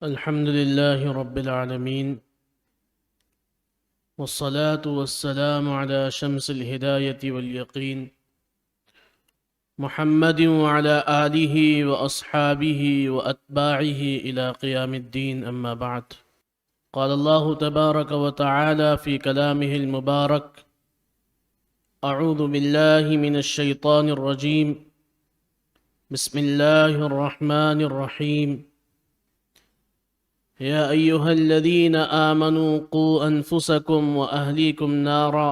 الحمد لله رب العالمين والصلاة والسلام على شمس الهداية واليقين محمد وعلى آله وأصحابه وأتباعه إلى قيام الدين أما بعد. قال الله تبارك وتعالى في كلامه المبارك: أعوذ بالله من الشيطان الرجيم، بسم الله الرحمن الرحيم. يا أيها الذين آمنوا قوا أنفسكم وأهليكم نارا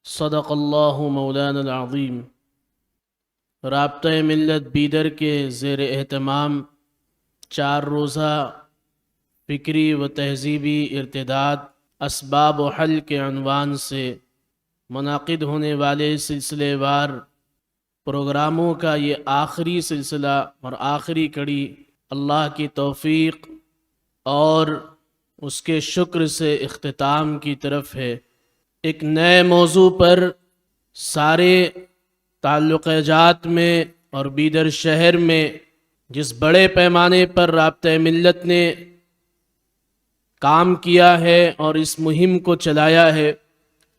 صدق الله مولانا العظیم. رابطہ ملت بیدر کے زیر اہتمام 4 روزہ فکری و تہذیبی ارتداد اسباب و حل کے عنوان سے منعقد ہونے والے سلسلے وار پروگراموں کا یہ آخری سلسلہ اور آخری کڑی اللہ کی توفیق اور اس کے شکر سے اختتام کی طرف ہے. ایک نئے موضوع پر سارے تعلق جات میں اور بیدر شہر میں جس بڑے پیمانے پر رابطہ ملت نے کام کیا ہے اور اس مہم کو چلایا ہے،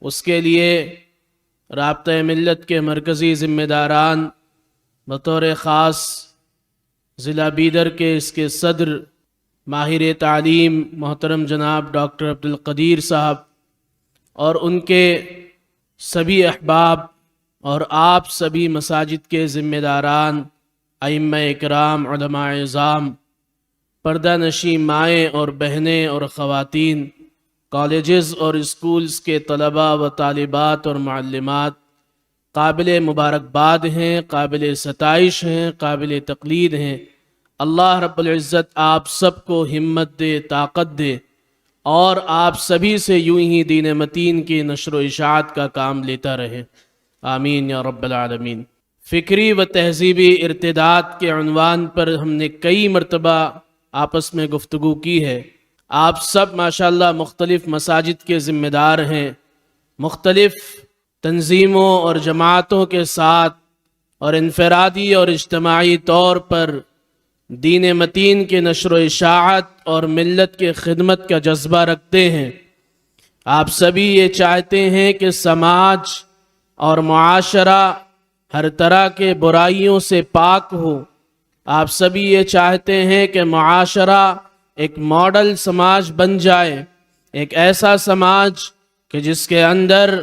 اس کے لیے رابطہ ملت کے مرکزی ذمہ داران، بطور خاص ضلع بیدر کے اس کے صدر ماہر تعلیم محترم جناب ڈاکٹر عبدالقدیر صاحب اور ان کے سبھی احباب اور آپ سبھی مساجد کے ذمہ داران، ائمہ اکرام، علماء اعظام، پردہ نشین مائیں اور بہنیں اور خواتین، کالجز اور اسکولز کے طلباء و طالبات اور معلمات، قابل مبارکباد ہیں، قابل ستائش ہیں، قابل تقلید ہیں. اللہ رب العزت آپ سب کو ہمت دے، طاقت دے اور آپ سبھی سے یوں ہی دین متین کی نشر و اشاعت کا کام لیتا رہے، آمین یا رب العالمین. فکری و تہذیبی ارتداد کے عنوان پر ہم نے کئی مرتبہ آپس میں گفتگو کی ہے. آپ سب ماشاءاللہ مختلف مساجد کے ذمہ دار ہیں، مختلف تنظیموں اور جماعتوں کے ساتھ اور انفرادی اور اجتماعی طور پر دین متین کے نشر و اشاعت اور ملت کے خدمت کا جذبہ رکھتے ہیں. آپ سبھی یہ چاہتے ہیں کہ سماج اور معاشرہ ہر طرح کے برائیوں سے پاک ہو. آپ سبھی یہ چاہتے ہیں کہ معاشرہ ایک ماڈل سماج بن جائے، ایک ایسا سماج کہ جس کے اندر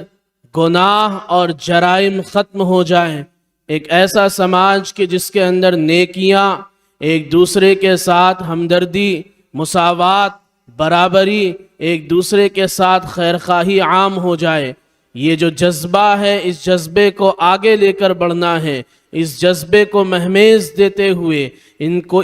گناہ اور جرائم ختم ہو جائیں، ایک ایسا سماج کہ جس کے اندر نیکیاں، ایک دوسرے کے ساتھ ہمدردی، مساوات، برابری، ایک دوسرے کے ساتھ خیرخواہی عام ہو جائے. یہ جو جذبہ ہے، اس جذبے کو آگے لے کر بڑھنا ہے، اس جذبے کو مہمیز دیتے ہوئے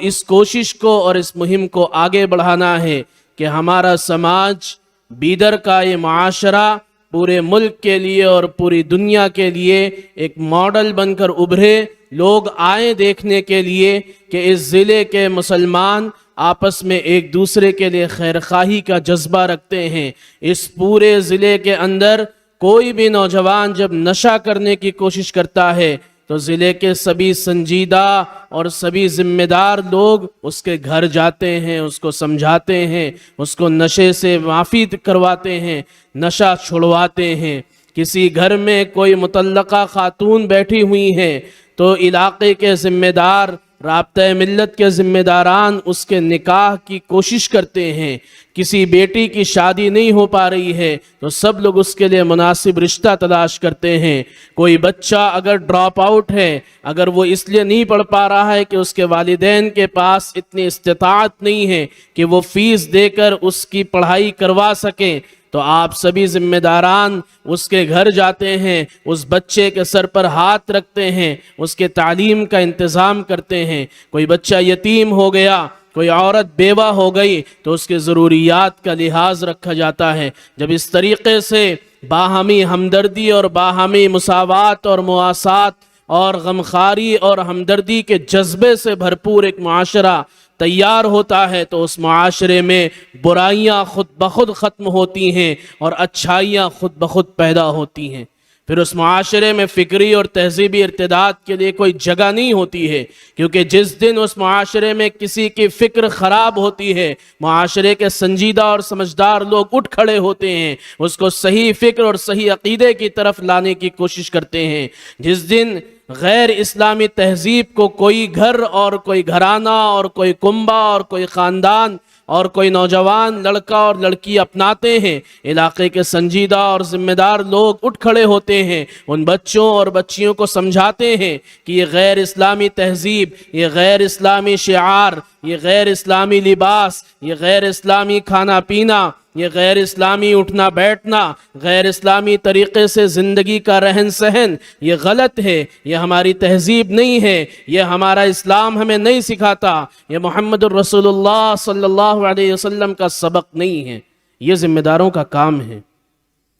اس کوشش کو اور اس مہم کو آگے بڑھانا ہے کہ ہمارا سماج، بیدر کا یہ معاشرہ پورے ملک کے لیے اور پوری دنیا کے لیے ایک ماڈل بن کر ابھرے. لوگ آئیں دیکھنے کے لیے کہ اس ضلع کے مسلمان آپس میں ایک دوسرے کے لیے خیرخواہی کا جذبہ رکھتے ہیں. اس پورے ضلع کے اندر کوئی بھی نوجوان جب نشہ کرنے کی کوشش کرتا ہے تو ضلع کے سبھی سنجیدہ اور سبھی ذمہ دار لوگ اس کے گھر جاتے ہیں، اس کو سمجھاتے ہیں، اس کو نشے سے معافی کرواتے ہیں، نشہ چھڑواتے ہیں. کسی گھر میں کوئی مطلقہ خاتون بیٹھی ہوئی ہیں تو علاقے کے ذمہ دار، رابطہ ملت کے ذمہ داران اس کے نکاح کی کوشش کرتے ہیں. کسی بیٹی کی شادی نہیں ہو پا رہی ہے تو سب لوگ اس کے لیے مناسب رشتہ تلاش کرتے ہیں. کوئی بچہ اگر ڈراپ آؤٹ ہے، اگر وہ اس لیے نہیں پڑھ پا رہا ہے کہ اس کے والدین کے پاس اتنی استطاعت نہیں ہے کہ وہ فیس دے کر اس کی پڑھائی کروا سکیں، تو آپ سبھی ذمہ داران اس کے گھر جاتے ہیں، اس بچے کے سر پر ہاتھ رکھتے ہیں، اس کے تعلیم کا انتظام کرتے ہیں. کوئی بچہ یتیم ہو گیا، کوئی عورت بیوہ ہو گئی تو اس کے ضروریات کا لحاظ رکھا جاتا ہے. جب اس طریقے سے باہمی ہمدردی اور باہمی مساوات اور مواسات اور غمخواری اور ہمدردی کے جذبے سے بھرپور ایک معاشرہ تیار ہوتا ہے تو اس معاشرے میں برائیاں خود بخود ختم ہوتی ہیں اور اچھائیاں خود بخود پیدا ہوتی ہیں. پھر اس معاشرے میں فکری اور تہذیبی ارتداد کے لیے کوئی جگہ نہیں ہوتی ہے، کیونکہ جس دن اس معاشرے میں کسی کی فکر خراب ہوتی ہے، معاشرے کے سنجیدہ اور سمجھدار لوگ اٹھ کھڑے ہوتے ہیں، اس کو صحیح فکر اور صحیح عقیدے کی طرف لانے کی کوشش کرتے ہیں۔ جس دن غیر اسلامی تہذیب کو کوئی گھر اور کوئی گھرانہ اور کوئی کنبہ اور کوئی خاندان اور کوئی نوجوان لڑکا اور لڑکی اپناتے ہیں، علاقے کے سنجیدہ اور ذمہ دار لوگ اٹھ کھڑے ہوتے ہیں، ان بچوں اور بچیوں کو سمجھاتے ہیں کہ یہ غیر اسلامی تہذیب، یہ غیر اسلامی شعار، یہ غیر اسلامی لباس، یہ غیر اسلامی کھانا پینا، یہ غیر اسلامی اٹھنا بیٹھنا، غیر اسلامی طریقے سے زندگی کا رہن سہن، یہ غلط ہے، یہ ہماری تہذیب نہیں ہے، یہ ہمارا اسلام ہمیں نہیں سکھاتا، یہ محمد الرسول اللہ صلی اللہ علیہ وسلم کا سبق نہیں ہے۔ یہ ذمہ داروں کا کام ہے،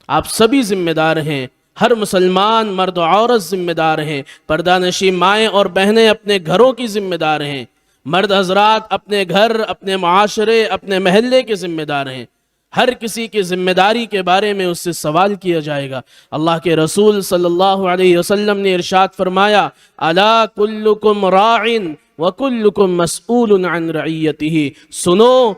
آپ سبھی ذمہ دار ہیں، ہر مسلمان مرد و عورت ذمہ دار ہیں، پردہ نشین مائیں اور بہنیں اپنے گھروں کی ذمہ دار ہیں، مرد حضرات اپنے گھر، اپنے معاشرے، اپنے محلے کے ذمہ دار ہیں۔ ہر کسی کی ذمہ داری کے بارے میں اس سے سوال کیا جائے گا۔ اللہ کے رسول صلی اللہ علیہ وسلم نے ارشاد فرمایا، الا کلکم راع وکلکم مسئول عن رعیتہ، سنو،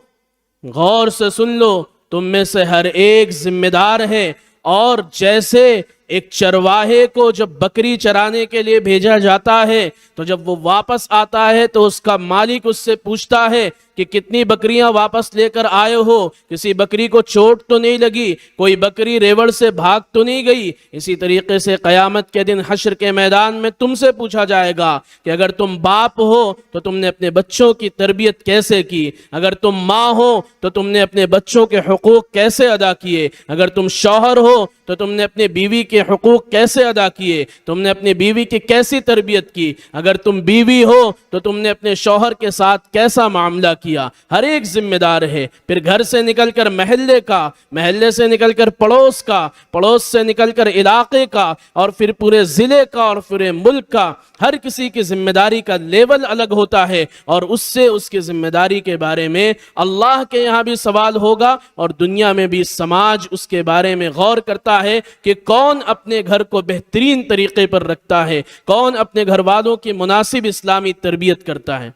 غور سے سن لو، تم میں سے ہر ایک ذمہ دار ہے، اور جیسے ایک چرواہے کو جب بکری چرانے کے لیے بھیجا جاتا ہے تو جب وہ واپس آتا ہے تو اس کا مالک اس سے پوچھتا ہے کہ کتنی بکریاں واپس لے کر آئے ہو، کسی بکری کو چوٹ تو نہیں لگی، کوئی بکری ریوڑ سے بھاگ تو نہیں گئی۔ اسی طریقے سے قیامت کے دن حشر کے میدان میں تم سے پوچھا جائے گا کہ اگر تم باپ ہو تو تم نے اپنے بچوں کی تربیت کیسے کی، اگر تم ماں ہو تو تم نے اپنے بچوں کے حقوق کیسے ادا کیے، اگر تم شوہر ہو تو تم نے اپنے بیوی کے حقوق کیسے ادا کیے، تم نے اپنی بیوی کی کیسی تربیت کی، اگر تم بیوی ہو تو تم نے اپنے شوہر کے ساتھ کیسا معاملہ کیا۔ ہر ایک ذمہ دار ہے۔ پھر گھر سے نکل کر محلے کا، محلے سے نکل کر پڑوس کا، پڑوس سے نکل کر علاقے کا، اور پھر پورے ضلع کا اور پورے ملک کا۔ ہر کسی کی ذمہ داری کا لیول الگ ہوتا ہے، اور اس سے اس کی ذمہ داری کے بارے میں اللہ کے یہاں بھی سوال ہوگا، اور دنیا میں بھی سماج اس کے بارے میں غور کرتا ہے کہ کون اپنے گھر کو بہترین طریقے پر رکھتا ہے، کون اپنے گھر والوں کی مناسب اسلامی تربیت کرتا ہے۔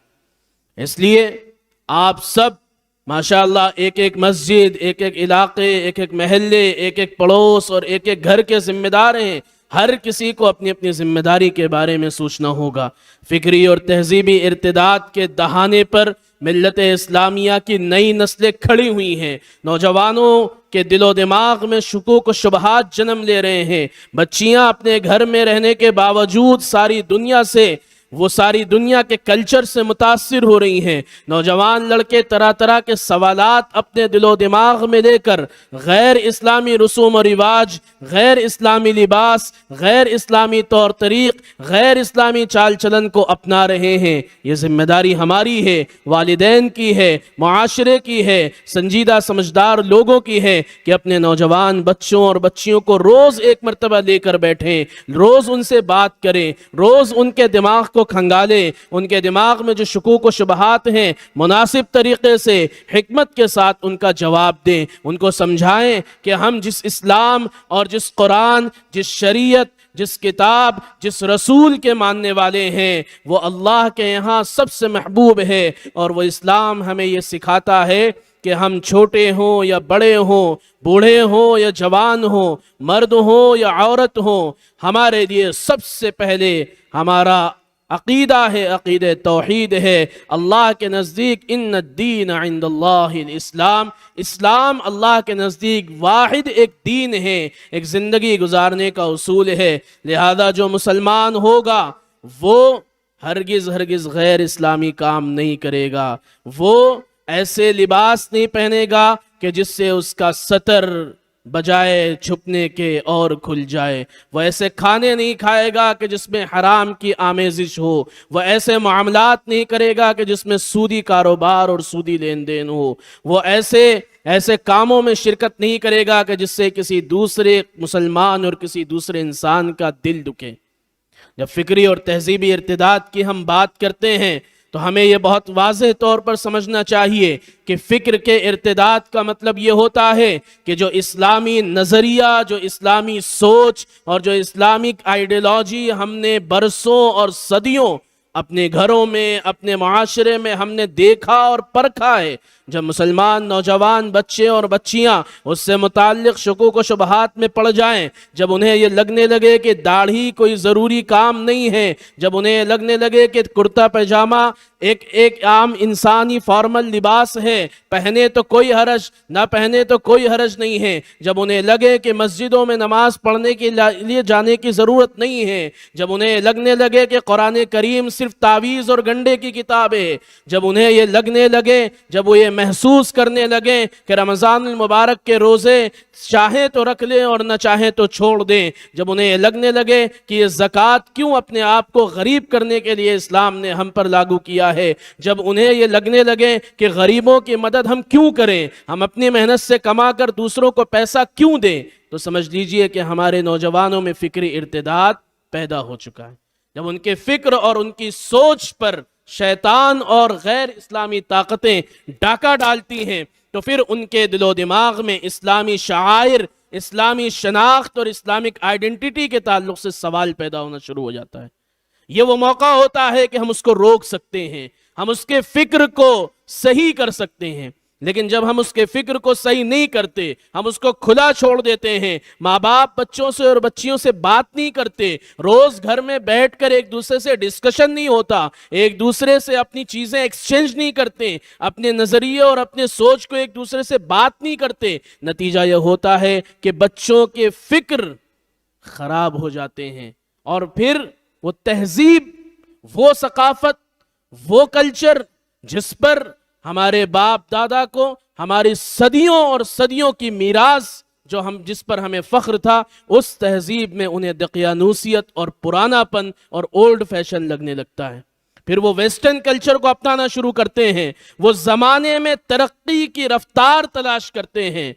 اس لیے آپ سب ماشاءاللہ ایک ایک مسجد، ایک ایک علاقے، ایک ایک محلے، ایک ایک پڑوس اور ایک ایک گھر کے ذمہ دار ہیں۔ ہر کسی کو اپنی اپنی ذمہ داری کے بارے میں سوچنا ہوگا۔ فکری اور تہذیبی ارتداد کے دہانے پر ملت اسلامیہ کی نئی نسلیں کھڑی ہوئی ہیں، نوجوانوں کے دل و دماغ میں شکوک و شبہات جنم لے رہے ہیں، بچیاں اپنے گھر میں رہنے کے باوجود ساری دنیا کے کلچر سے متاثر ہو رہی ہیں، نوجوان لڑکے طرح طرح کے سوالات اپنے دل و دماغ میں لے کر غیر اسلامی رسوم و رواج، غیر اسلامی لباس، غیر اسلامی طور طریق، غیر اسلامی چال چلن کو اپنا رہے ہیں۔ یہ ذمہ داری ہماری ہے، والدین کی ہے، معاشرے کی ہے، سنجیدہ سمجھدار لوگوں کی ہے کہ اپنے نوجوان بچوں اور بچیوں کو روز ایک مرتبہ لے کر بیٹھیں، روز ان سے بات کریں، روز ان کے دماغ کو کھنگالیں، ان کے دماغ میں جو شکوک و شبہات ہیں مناسب طریقے سے حکمت کے ساتھ ان کا جواب دیں، ان کو سمجھائیں کہ ہم جس اسلام اور جس قرآن، جس شریعت، جس کتاب، جس رسول کے ماننے والے ہیں وہ اللہ کے یہاں سب سے محبوب ہے، اور وہ اسلام ہمیں یہ سکھاتا ہے کہ ہم چھوٹے ہوں یا بڑے ہوں، بوڑھے ہوں یا جوان ہوں، مرد ہوں یا عورت ہوں، ہمارے لیے سب سے پہلے ہمارا عقیدہ ہے، عقیدہ توحید ہے۔ اللہ کے نزدیک ان الدین عند اللہ الاسلام، اسلام اللہ کے نزدیک واحد ایک دین ہے، ایک زندگی گزارنے کا اصول ہے۔ لہذا جو مسلمان ہوگا وہ ہرگز غیر اسلامی کام نہیں کرے گا، وہ ایسے لباس نہیں پہنے گا کہ جس سے اس کا سطر بجائے چھپنے کے اور کھل جائے، وہ ایسے کھانے نہیں کھائے گا کہ جس میں حرام کی آمیزش ہو، وہ ایسے معاملات نہیں کرے گا کہ جس میں سودی کاروبار اور سودی لین دین ہو، وہ ایسے کاموں میں شرکت نہیں کرے گا کہ جس سے کسی دوسرے مسلمان اور کسی دوسرے انسان کا دل دکھے۔ جب فکری اور تہذیبی ارتداد کی ہم بات کرتے ہیں تو ہمیں یہ بہت واضح طور پر سمجھنا چاہیے کہ فکر کے ارتداد کا مطلب یہ ہوتا ہے کہ جو اسلامی نظریہ، جو اسلامی سوچ اور جو اسلامک آئیڈیالوجی ہم نے برسوں اور صدیوں اپنے گھروں میں، اپنے معاشرے میں ہم نے دیکھا اور پرکھا ہے، جب مسلمان نوجوان بچے اور بچیاں اس سے متعلق شکوک و شبہات میں پڑ جائیں، جب انہیں یہ لگنے لگے کہ داڑھی کوئی ضروری کام نہیں ہے، جب انہیں لگنے لگے کہ کرتا پیجامہ ایک عام انسانی فارمل لباس ہے، پہنے تو کوئی حرج، نہ پہنے تو کوئی حرج نہیں ہے، جب انہیں لگے کہ مسجدوں میں نماز پڑھنے کے لیے جانے کی ضرورت نہیں ہے، جب انہیں لگنے لگے کہ قرآن کریم صرف تعویذ اور گنڈے کی کتاب ہے، جب انہیں یہ لگنے لگے، جب وہ یہ محسوس کرنے لگے کہ رمضان المبارک کے روزے چاہیں تو رکھ لیں اور نہ چاہیں تو چھوڑ دیں، جب انہیں یہ لگنے لگے کہ یہ زکوٰۃ کیوں اپنے آپ کو غریب کرنے کے لیے اسلام نے ہم پر لاگو کیا ہے، جب انہیں یہ لگنے لگے کہ غریبوں کی مدد ہم کیوں کریں، ہم اپنی محنت سے کما کر دوسروں کو پیسہ کیوں دیں، تو سمجھ لیجئے کہ ہمارے نوجوانوں میں فکری ارتداد پیدا ہو چکا ہے۔ جب ان کے فکر اور ان کی سوچ پر شیطان اور غیر اسلامی طاقتیں ڈاکہ ڈالتی ہیں تو پھر ان کے دل و دماغ میں اسلامی شعائر، اسلامی شناخت اور اسلامک آئیڈینٹی کے تعلق سے سوال پیدا ہونا شروع ہو جاتا ہے۔ یہ وہ موقع ہوتا ہے کہ ہم اس کو روک سکتے ہیں، ہم اس کے فکر کو صحیح کر سکتے ہیں، لیکن جب ہم اس کے فکر کو صحیح نہیں کرتے، ہم اس کو کھلا چھوڑ دیتے ہیں، ماں باپ بچوں سے اور بچیوں سے بات نہیں کرتے، روز گھر میں بیٹھ کر ایک دوسرے سے ڈسکشن نہیں ہوتا، ایک دوسرے سے اپنی چیزیں ایکسچینج نہیں کرتے، اپنے نظریے اور اپنے سوچ کو ایک دوسرے سے بات نہیں کرتے، نتیجہ یہ ہوتا ہے کہ بچوں کے فکر خراب ہو جاتے ہیں، اور پھر وہ تہذیب، وہ ثقافت، وہ کلچر جس پر ہمارے باپ دادا کو ہماری صدیوں اور صدیوں کی میراث جس پر ہمیں فخر تھا، اس تہذیب میں انہیں دقیانوسیت اور پرانا پن اور اولڈ فیشن لگنے لگتا ہے۔ پھر وہ ویسٹرن کلچر کو اپنانا شروع کرتے ہیں، وہ زمانے میں ترقی کی رفتار تلاش کرتے ہیں،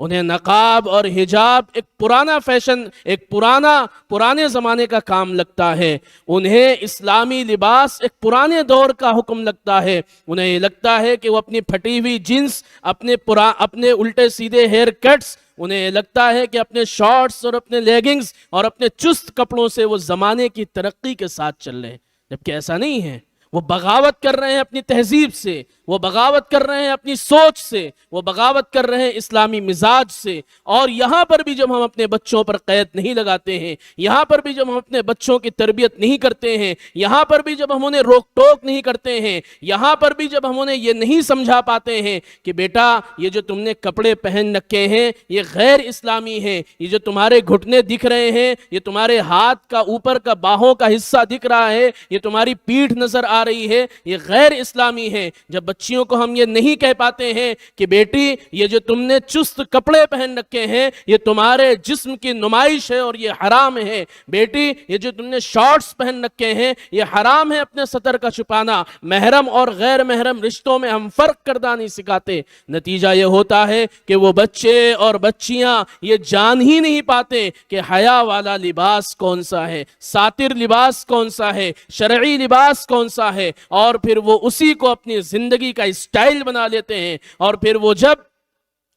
انہیں نقاب اور حجاب ایک پرانا فیشن، ایک پرانے زمانے کا کام لگتا ہے، انہیں اسلامی لباس ایک پرانے دور کا حکم لگتا ہے، انہیں یہ لگتا ہے کہ وہ اپنی پھٹی ہوئی جینس، اپنے الٹے سیدھے ہیئر کٹس، انہیں یہ لگتا ہے کہ اپنے شارٹس اور اپنے لیگنگز اور اپنے چست کپڑوں سے وہ زمانے کی ترقی کے ساتھ چل رہے ہیں، جبکہ ایسا نہیں ہے۔ وہ بغاوت کر رہے ہیں اپنی تہذیب سے، وہ بغاوت کر رہے ہیں اپنی سوچ سے، وہ بغاوت کر رہے ہیں اسلامی مزاج سے، اور یہاں پر بھی جب ہم اپنے بچوں پر قید نہیں لگاتے ہیں، یہاں پر بھی جب ہم اپنے بچوں کی تربیت نہیں کرتے ہیں، یہاں پر بھی جب ہم انہیں روک ٹوک نہیں کرتے ہیں، یہاں پر بھی جب ہم انہیں یہ نہیں سمجھا پاتے ہیں کہ بیٹا یہ جو تم نے کپڑے پہن رکھے ہیں یہ غیر اسلامی ہیں، یہ جو تمہارے گھٹنے دکھ رہے ہیں، یہ تمہارے ہاتھ کا اوپر کا باہوں کا حصہ دکھ رہا ہے، یہ تمہاری پیٹھ نظر آ رہی ہے، یہ غیر اسلامی ہے۔ جب بچیوں کو ہم یہ نہیں کہہ پاتے ہیں کہ بیٹی یہ جو تم نے چست کپڑے پہن رکھے ہیں یہ تمہارے جسم کی نمائش ہے اور یہ حرام ہے، بیٹی یہ جو تم نے شارٹس پہن رکھے ہیں یہ حرام ہے اپنے سطر کا چھپانا، محرم اور غیر محرم رشتوں میں ہم فرق کردہ نہیں سکھاتے، نتیجہ یہ ہوتا ہے کہ وہ بچے اور بچیاں یہ جان ہی نہیں پاتے کہ حیا والا لباس کون سا ہے، ساتر لباس کون سا ہے، شرعی لباس کون سا ہے، اور پھر وہ اسی کو اپنی زندگی کا اسٹائل بنا لیتے ہیں، اور پھر وہ جب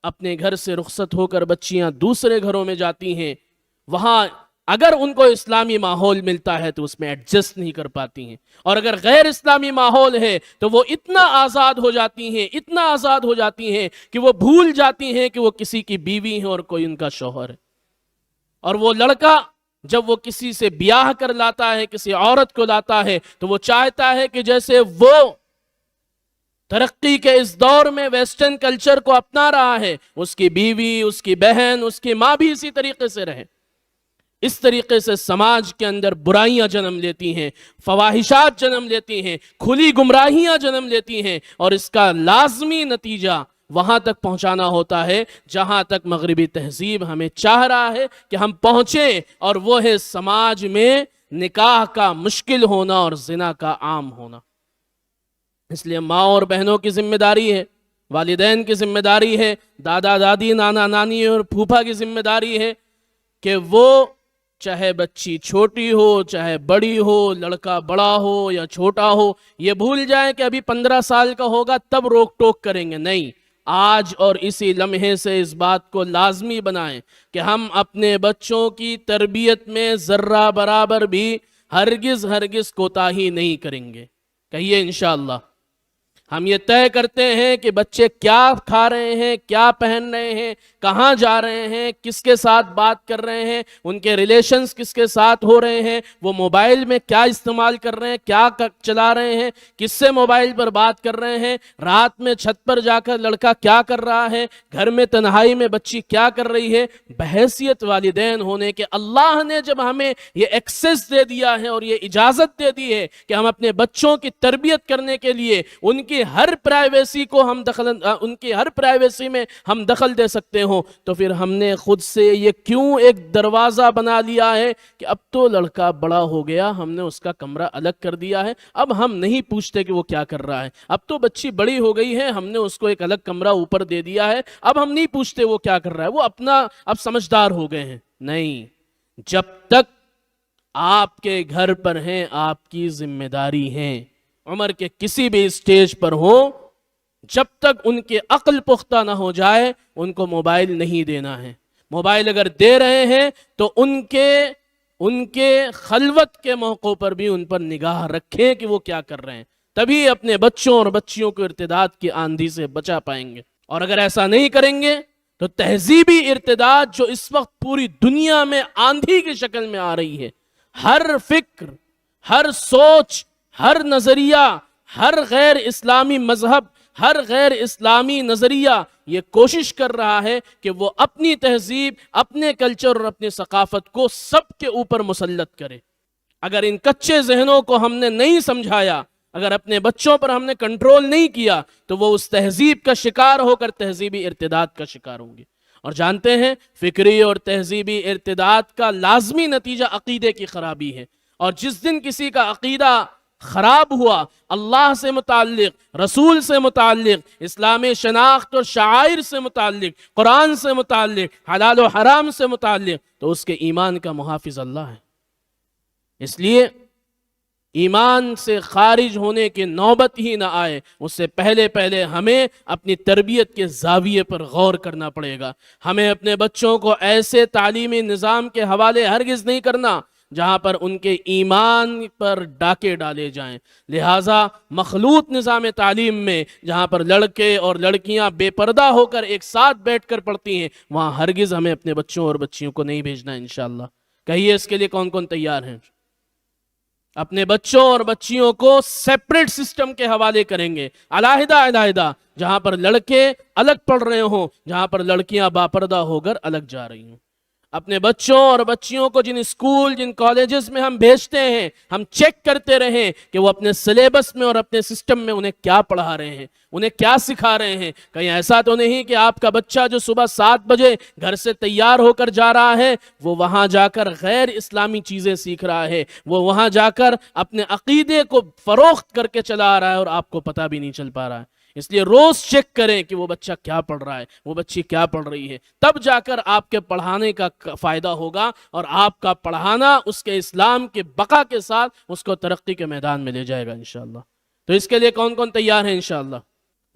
اپنے گھر سے رخصت ہو کر بچیاں دوسرے گھروں میں جاتی ہیں، وہاں اگر ان کو اسلامی ماحول ملتا ہے تو اس میں ایڈجسٹ نہیں کر پاتی ہیں، اور اگر غیر اسلامی ماحول ہے تو وہ اتنا آزاد ہو جاتی ہیں، اتنا آزاد ہو جاتی ہیں کہ وہ بھول جاتی ہیں کہ وہ کسی کی بیوی ہیں اور کوئی ان کا شوہر ہے، اور وہ لڑکا جب وہ کسی سے بیاہ کر لاتا ہے، کسی عورت کو لاتا ہے تو وہ چاہتا ہے کہ جیسے وہ ترقی کے اس دور میں ویسٹرن کلچر کو اپنا رہا ہے اس کی بیوی، اس کی بہن، اس کی ماں بھی اسی طریقے سے رہے۔ اس طریقے سے سماج کے اندر برائیاں جنم لیتی ہیں، فواہشات جنم لیتی ہیں، کھلی گمراہیاں جنم لیتی ہیں، اور اس کا لازمی نتیجہ وہاں تک پہنچانا ہوتا ہے جہاں تک مغربی تہذیب ہمیں چاہ رہا ہے کہ ہم پہنچیں، اور وہ ہے سماج میں نکاح کا مشکل ہونا اور زنا کا عام ہونا۔ اس لیے ماں اور بہنوں کی ذمہ داری ہے، والدین کی ذمہ داری ہے، دادا دادی، نانا نانی اور پھوپھا کی ذمہ داری ہے کہ وہ چاہے بچی چھوٹی ہو چاہے بڑی ہو، لڑکا بڑا ہو یا چھوٹا ہو، یہ بھول جائیں کہ ابھی 15 سال کا ہوگا تب روک ٹوک کریں گے، نہیں، آج اور اسی لمحے سے اس بات کو لازمی بنائیں کہ ہم اپنے بچوں کی تربیت میں ذرہ برابر بھی ہرگز کوتاہی نہیں کریں گے۔ کہیے انشاءاللہ۔ ہم یہ طے کرتے ہیں کہ بچے کیا کھا رہے ہیں، کیا پہن رہے ہیں، کہاں جا رہے ہیں، کس کے ساتھ بات کر رہے ہیں، ان کے ریلیشنز کس کے ساتھ ہو رہے ہیں، وہ موبائل میں کیا استعمال کر رہے ہیں، کیا چلا رہے ہیں، کس سے موبائل پر بات کر رہے ہیں، رات میں چھت پر جا کر لڑکا کیا کر رہا ہے، گھر میں تنہائی میں بچی کیا کر رہی ہے۔ بحیثیت والدین ہونے کے اللہ نے جب ہمیں یہ ایکسس دے دیا ہے اور یہ اجازت دے دی ہے کہ ہم اپنے بچوں کی تربیت کرنے کے لیے ان کی ہر پرائیویسی کو ان کی ہر پرائیویسی میں ہم دخل دے سکتے ہوں، تو پھر ہم نے خود سے یہ کیوں ایک دروازہ بنا لیا ہے کہ اب تو لڑکا بڑا ہو گیا، ہم نے اس کا کمرہ الگ کر دیا ہے، اب ہم نہیں پوچھتے کہ وہ کیا کر رہا ہے، اب تو بچی بڑی ہو گئی ہے، ہم نے اس کو ایک الگ کمرہ اوپر دے دیا ہے، اب ہم نہیں پوچھتے وہ کیا کر رہا ہے، وہ اپنا اب سمجھدار ہو گئے ہیں۔ نہیں، جب تک آپ کے گھر پر ہیں آپ کی ذمہ داری ہے، عمر کے کسی بھی اسٹیج پر ہو، جب تک ان کی عقل پختہ نہ ہو جائے ان کو موبائل نہیں دینا ہے۔ موبائل اگر دے رہے ہیں تو ان کے خلوت کے موقع پر بھی ان پر نگاہ رکھیں کہ وہ کیا کر رہے ہیں، تبھی اپنے بچوں اور بچیوں کو ارتداد کی آندھی سے بچا پائیں گے۔ اور اگر ایسا نہیں کریں گے تو تہذیبی ارتداد جو اس وقت پوری دنیا میں آندھی کی شکل میں آ رہی ہے، ہر فکر، ہر سوچ، ہر نظریہ، ہر غیر اسلامی مذہب، ہر غیر اسلامی نظریہ یہ کوشش کر رہا ہے کہ وہ اپنی تہذیب، اپنے کلچر اور اپنی ثقافت کو سب کے اوپر مسلط کرے۔ اگر ان کچے ذہنوں کو ہم نے نہیں سمجھایا، اگر اپنے بچوں پر ہم نے کنٹرول نہیں کیا تو وہ اس تہذیب کا شکار ہو کر تہذیبی ارتداد کا شکار ہوں گے۔ اور جانتے ہیں فکری اور تہذیبی ارتداد کا لازمی نتیجہ عقیدے کی خرابی ہے، اور جس دن کسی کا عقیدہ خراب ہوا، اللہ سے متعلق، رسول سے متعلق، اسلامی شناخت اور شعائر سے متعلق، قرآن سے متعلق، حلال و حرام سے متعلق، تو اس کے ایمان کا محافظ اللہ ہے۔ اس لیے ایمان سے خارج ہونے کی نوبت ہی نہ آئے اس سے پہلے ہمیں اپنی تربیت کے زاویے پر غور کرنا پڑے گا۔ ہمیں اپنے بچوں کو ایسے تعلیمی نظام کے حوالے ہرگز نہیں کرنا جہاں پر ان کے ایمان پر ڈاکے ڈالے جائیں۔ لہٰذا مخلوط نظام تعلیم میں جہاں پر لڑکے اور لڑکیاں بے پردہ ہو کر ایک ساتھ بیٹھ کر پڑھتی ہیں، وہاں ہرگز ہمیں اپنے بچوں اور بچیوں کو نہیں بھیجنا انشاءاللہ۔ کہیے اس کے لیے کون کون تیار ہیں؟ اپنے بچوں اور بچیوں کو سیپریٹ سسٹم کے حوالے کریں گے، علیحدہ، جہاں پر لڑکے الگ پڑھ رہے ہوں، جہاں پر لڑکیاں باپردہ ہو کر الگ جا رہی ہوں۔ اپنے بچوں اور بچیوں کو جن اسکول، جن کالجز میں ہم بھیجتے ہیں، ہم چیک کرتے رہیں کہ وہ اپنے سلیبس میں اور اپنے سسٹم میں انہیں کیا پڑھا رہے ہیں، انہیں کیا سکھا رہے ہیں۔ کہیں ایسا تو نہیں کہ آپ کا بچہ جو صبح 7 بجے گھر سے تیار ہو کر جا رہا ہے، وہ وہاں جا کر غیر اسلامی چیزیں سیکھ رہا ہے، وہ وہاں جا کر اپنے عقیدے کو فروخت کر کے چلا آ رہا ہے اور آپ کو پتہ بھی نہیں چل پا رہا ہے۔ اس لیے روز چیک کریں کہ وہ بچہ کیا پڑھ رہا ہے، وہ بچی کیا پڑھ رہی ہے، تب جا کر آپ کے پڑھانے کا فائدہ ہوگا، اور آپ کا پڑھانا اس کے اسلام کے بقا کے ساتھ اس کو ترقی کے میدان میں لے جائے گا انشاءاللہ۔ تو اس کے لیے کون کون تیار ہیں انشاءاللہ؟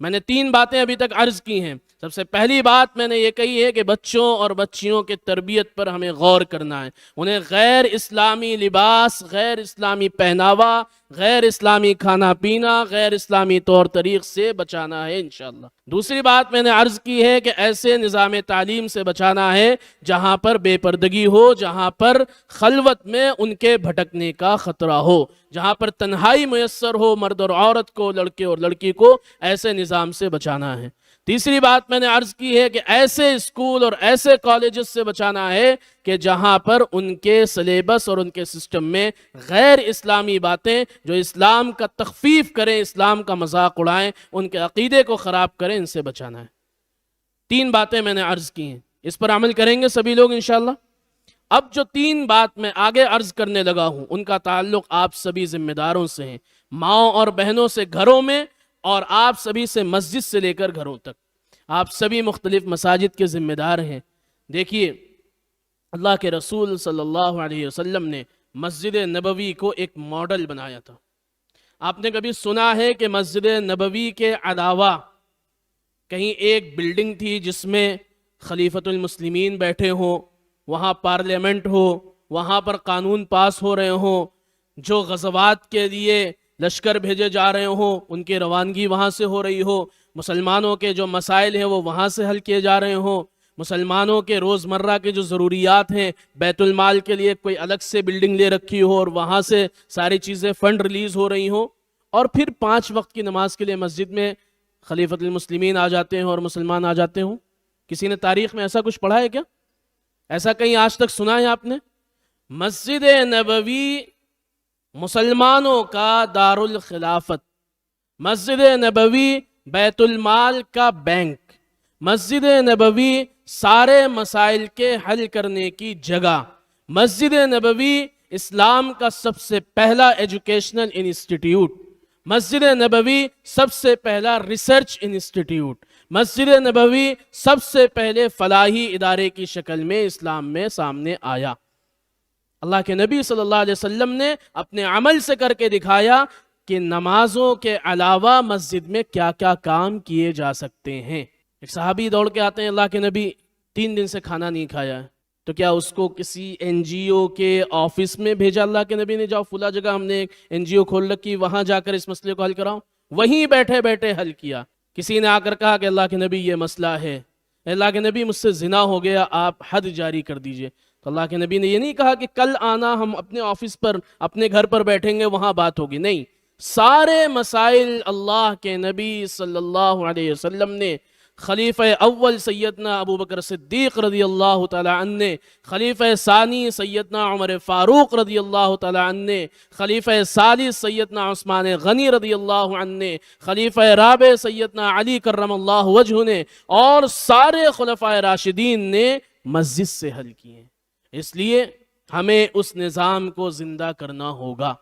میں نے 3 باتیں ابھی تک عرض کی ہیں۔ سب سے پہلی بات میں نے یہ کہی ہے کہ بچوں اور بچیوں کے تربیت پر ہمیں غور کرنا ہے، انہیں غیر اسلامی لباس، غیر اسلامی پہناوا، غیر اسلامی کھانا پینا، غیر اسلامی طور طریق سے بچانا ہے انشاءاللہ۔ دوسری بات میں نے عرض کی ہے کہ ایسے نظام تعلیم سے بچانا ہے جہاں پر بے پردگی ہو، جہاں پر خلوت میں ان کے بھٹکنے کا خطرہ ہو، جہاں پر تنہائی میسر ہو مرد اور عورت کو، لڑکے اور لڑکی کو، ایسے نظام سے بچانا ہے۔ تیسری بات میں نے عرض کی ہے کہ ایسے اسکول اور ایسے کالجز سے بچانا ہے کہ جہاں پر ان کے سلیبس اور ان کے سسٹم میں غیر اسلامی باتیں جو اسلام کا تخفیف کریں، اسلام کا مذاق اڑائیں، ان کے عقیدے کو خراب کریں، ان سے بچانا ہے۔ 3 باتیں میں نے عرض کی ہیں، اس پر عمل کریں گے سبھی لوگ انشاءاللہ۔ اب جو 3 بات میں آگے عرض کرنے لگا ہوں ان کا تعلق آپ سبھی ذمہ داروں سے ہیں، ماؤں اور بہنوں سے گھروں میں، اور آپ سبھی سے مسجد سے لے کر گھروں تک۔ آپ سبھی مختلف مساجد کے ذمہ دار ہیں۔ دیکھیے، اللہ کے رسول صلی اللہ علیہ وسلم نے مسجد نبوی کو ایک ماڈل بنایا تھا۔ آپ نے کبھی سنا ہے کہ مسجد نبوی کے علاوہ کہیں ایک بلڈنگ تھی جس میں خلیفۃ المسلمین بیٹھے ہوں، وہاں پارلیمنٹ ہو، وہاں پر قانون پاس ہو رہے ہوں، جو غزوات کے لیے لشکر بھیجے جا رہے ہوں ان کی روانگی وہاں سے ہو رہی ہو، مسلمانوں کے جو مسائل ہیں وہ وہاں سے حل کیے جا رہے ہوں، مسلمانوں کے روزمرہ کے جو ضروریات ہیں بیت المال کے لیے کوئی الگ سے بلڈنگ لے رکھی ہو اور وہاں سے ساری چیزیں فنڈ ریلیز ہو رہی ہوں، اور پھر 5 وقت کی نماز کے لیے مسجد میں خلیفۃ المسلمین آ جاتے ہیں اور مسلمان آ جاتے ہوں۔ کسی نے تاریخ میں ایسا کچھ پڑھا ہے کیا؟ ایسا کہیں آج تک سنا ہے آپ نے؟ مسجد نبوی مسلمانوں کا دارالخلافت، مسجد نبوی بیت المال کا بینک، مسجد نبوی سارے مسائل کے حل کرنے کی جگہ، مسجد نبوی اسلام کا سب سے پہلا ایجوکیشنل انسٹیٹیوٹ، مسجد نبوی سب سے پہلا ریسرچ انسٹیٹیوٹ، مسجد نبوی سب سے پہلے فلاحی ادارے کی شکل میں اسلام میں سامنے آیا۔ اللہ کے نبی صلی اللہ علیہ وسلم نے اپنے عمل سے کر کے دکھایا کہ نمازوں کے علاوہ مسجد میں کیا کیا کام کیے جا سکتے ہیں۔ ایک صحابی دوڑ کے آتے ہیں، اللہ کے نبی 3 دن سے کھانا نہیں کھایا ہے، تو کیا اس کو کسی NGO کے آفس میں بھیجا اللہ کے نبی نے، جاؤ فلاں جگہ ہم نے ایک NGO کھول رکھی وہاں جا کر اس مسئلے کو حل کراؤ؟ وہیں بیٹھے بیٹھے حل کیا۔ کسی نے آ کر کہا کہ اللہ کے نبی یہ مسئلہ ہے، اللہ کے نبی مجھ سے زنا ہو گیا، آپ حد جاری کر دیجئے، تو اللہ کے نبی نے یہ نہیں کہا کہ کل آنا ہم اپنے آفس پر اپنے گھر پر بیٹھیں گے وہاں بات ہوگی، نہیں، سارے مسائل اللہ کے نبی صلی اللہ علیہ وسلم نے خلیفہ اول سیدنا ابو بکر صدیق رضی اللہ تعالی عنہ نے، خلیفہ ثانی سیدنا عمر فاروق رضی اللہ تعالی عنہ نے، خلیفہ ثالث سیدنا عثمان غنی رضی اللہ عنہ نے، خلیفہ رابع سیدنا علی کرم اللہ وجہ نے، اور سارے خلفائے راشدین نے مسجد سے حل کیے ہیں۔ اس لیے ہمیں اس نظام کو زندہ کرنا ہوگا۔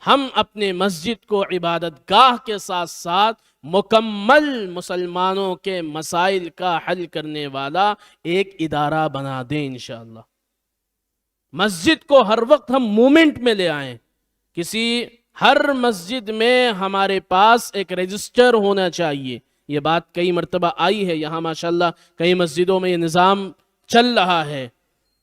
ہم اپنے مسجد کو عبادت گاہ کے ساتھ ساتھ مکمل مسلمانوں کے مسائل کا حل کرنے والا ایک ادارہ بنا دیں انشاءاللہ۔ مسجد کو ہر وقت ہم مومنٹ میں لے آئیں، ہر مسجد میں ہمارے پاس ایک رجسٹر ہونا چاہیے۔ یہ بات کئی مرتبہ آئی ہے، یہاں ماشاءاللہ کئی مسجدوں میں یہ نظام چل رہا ہے،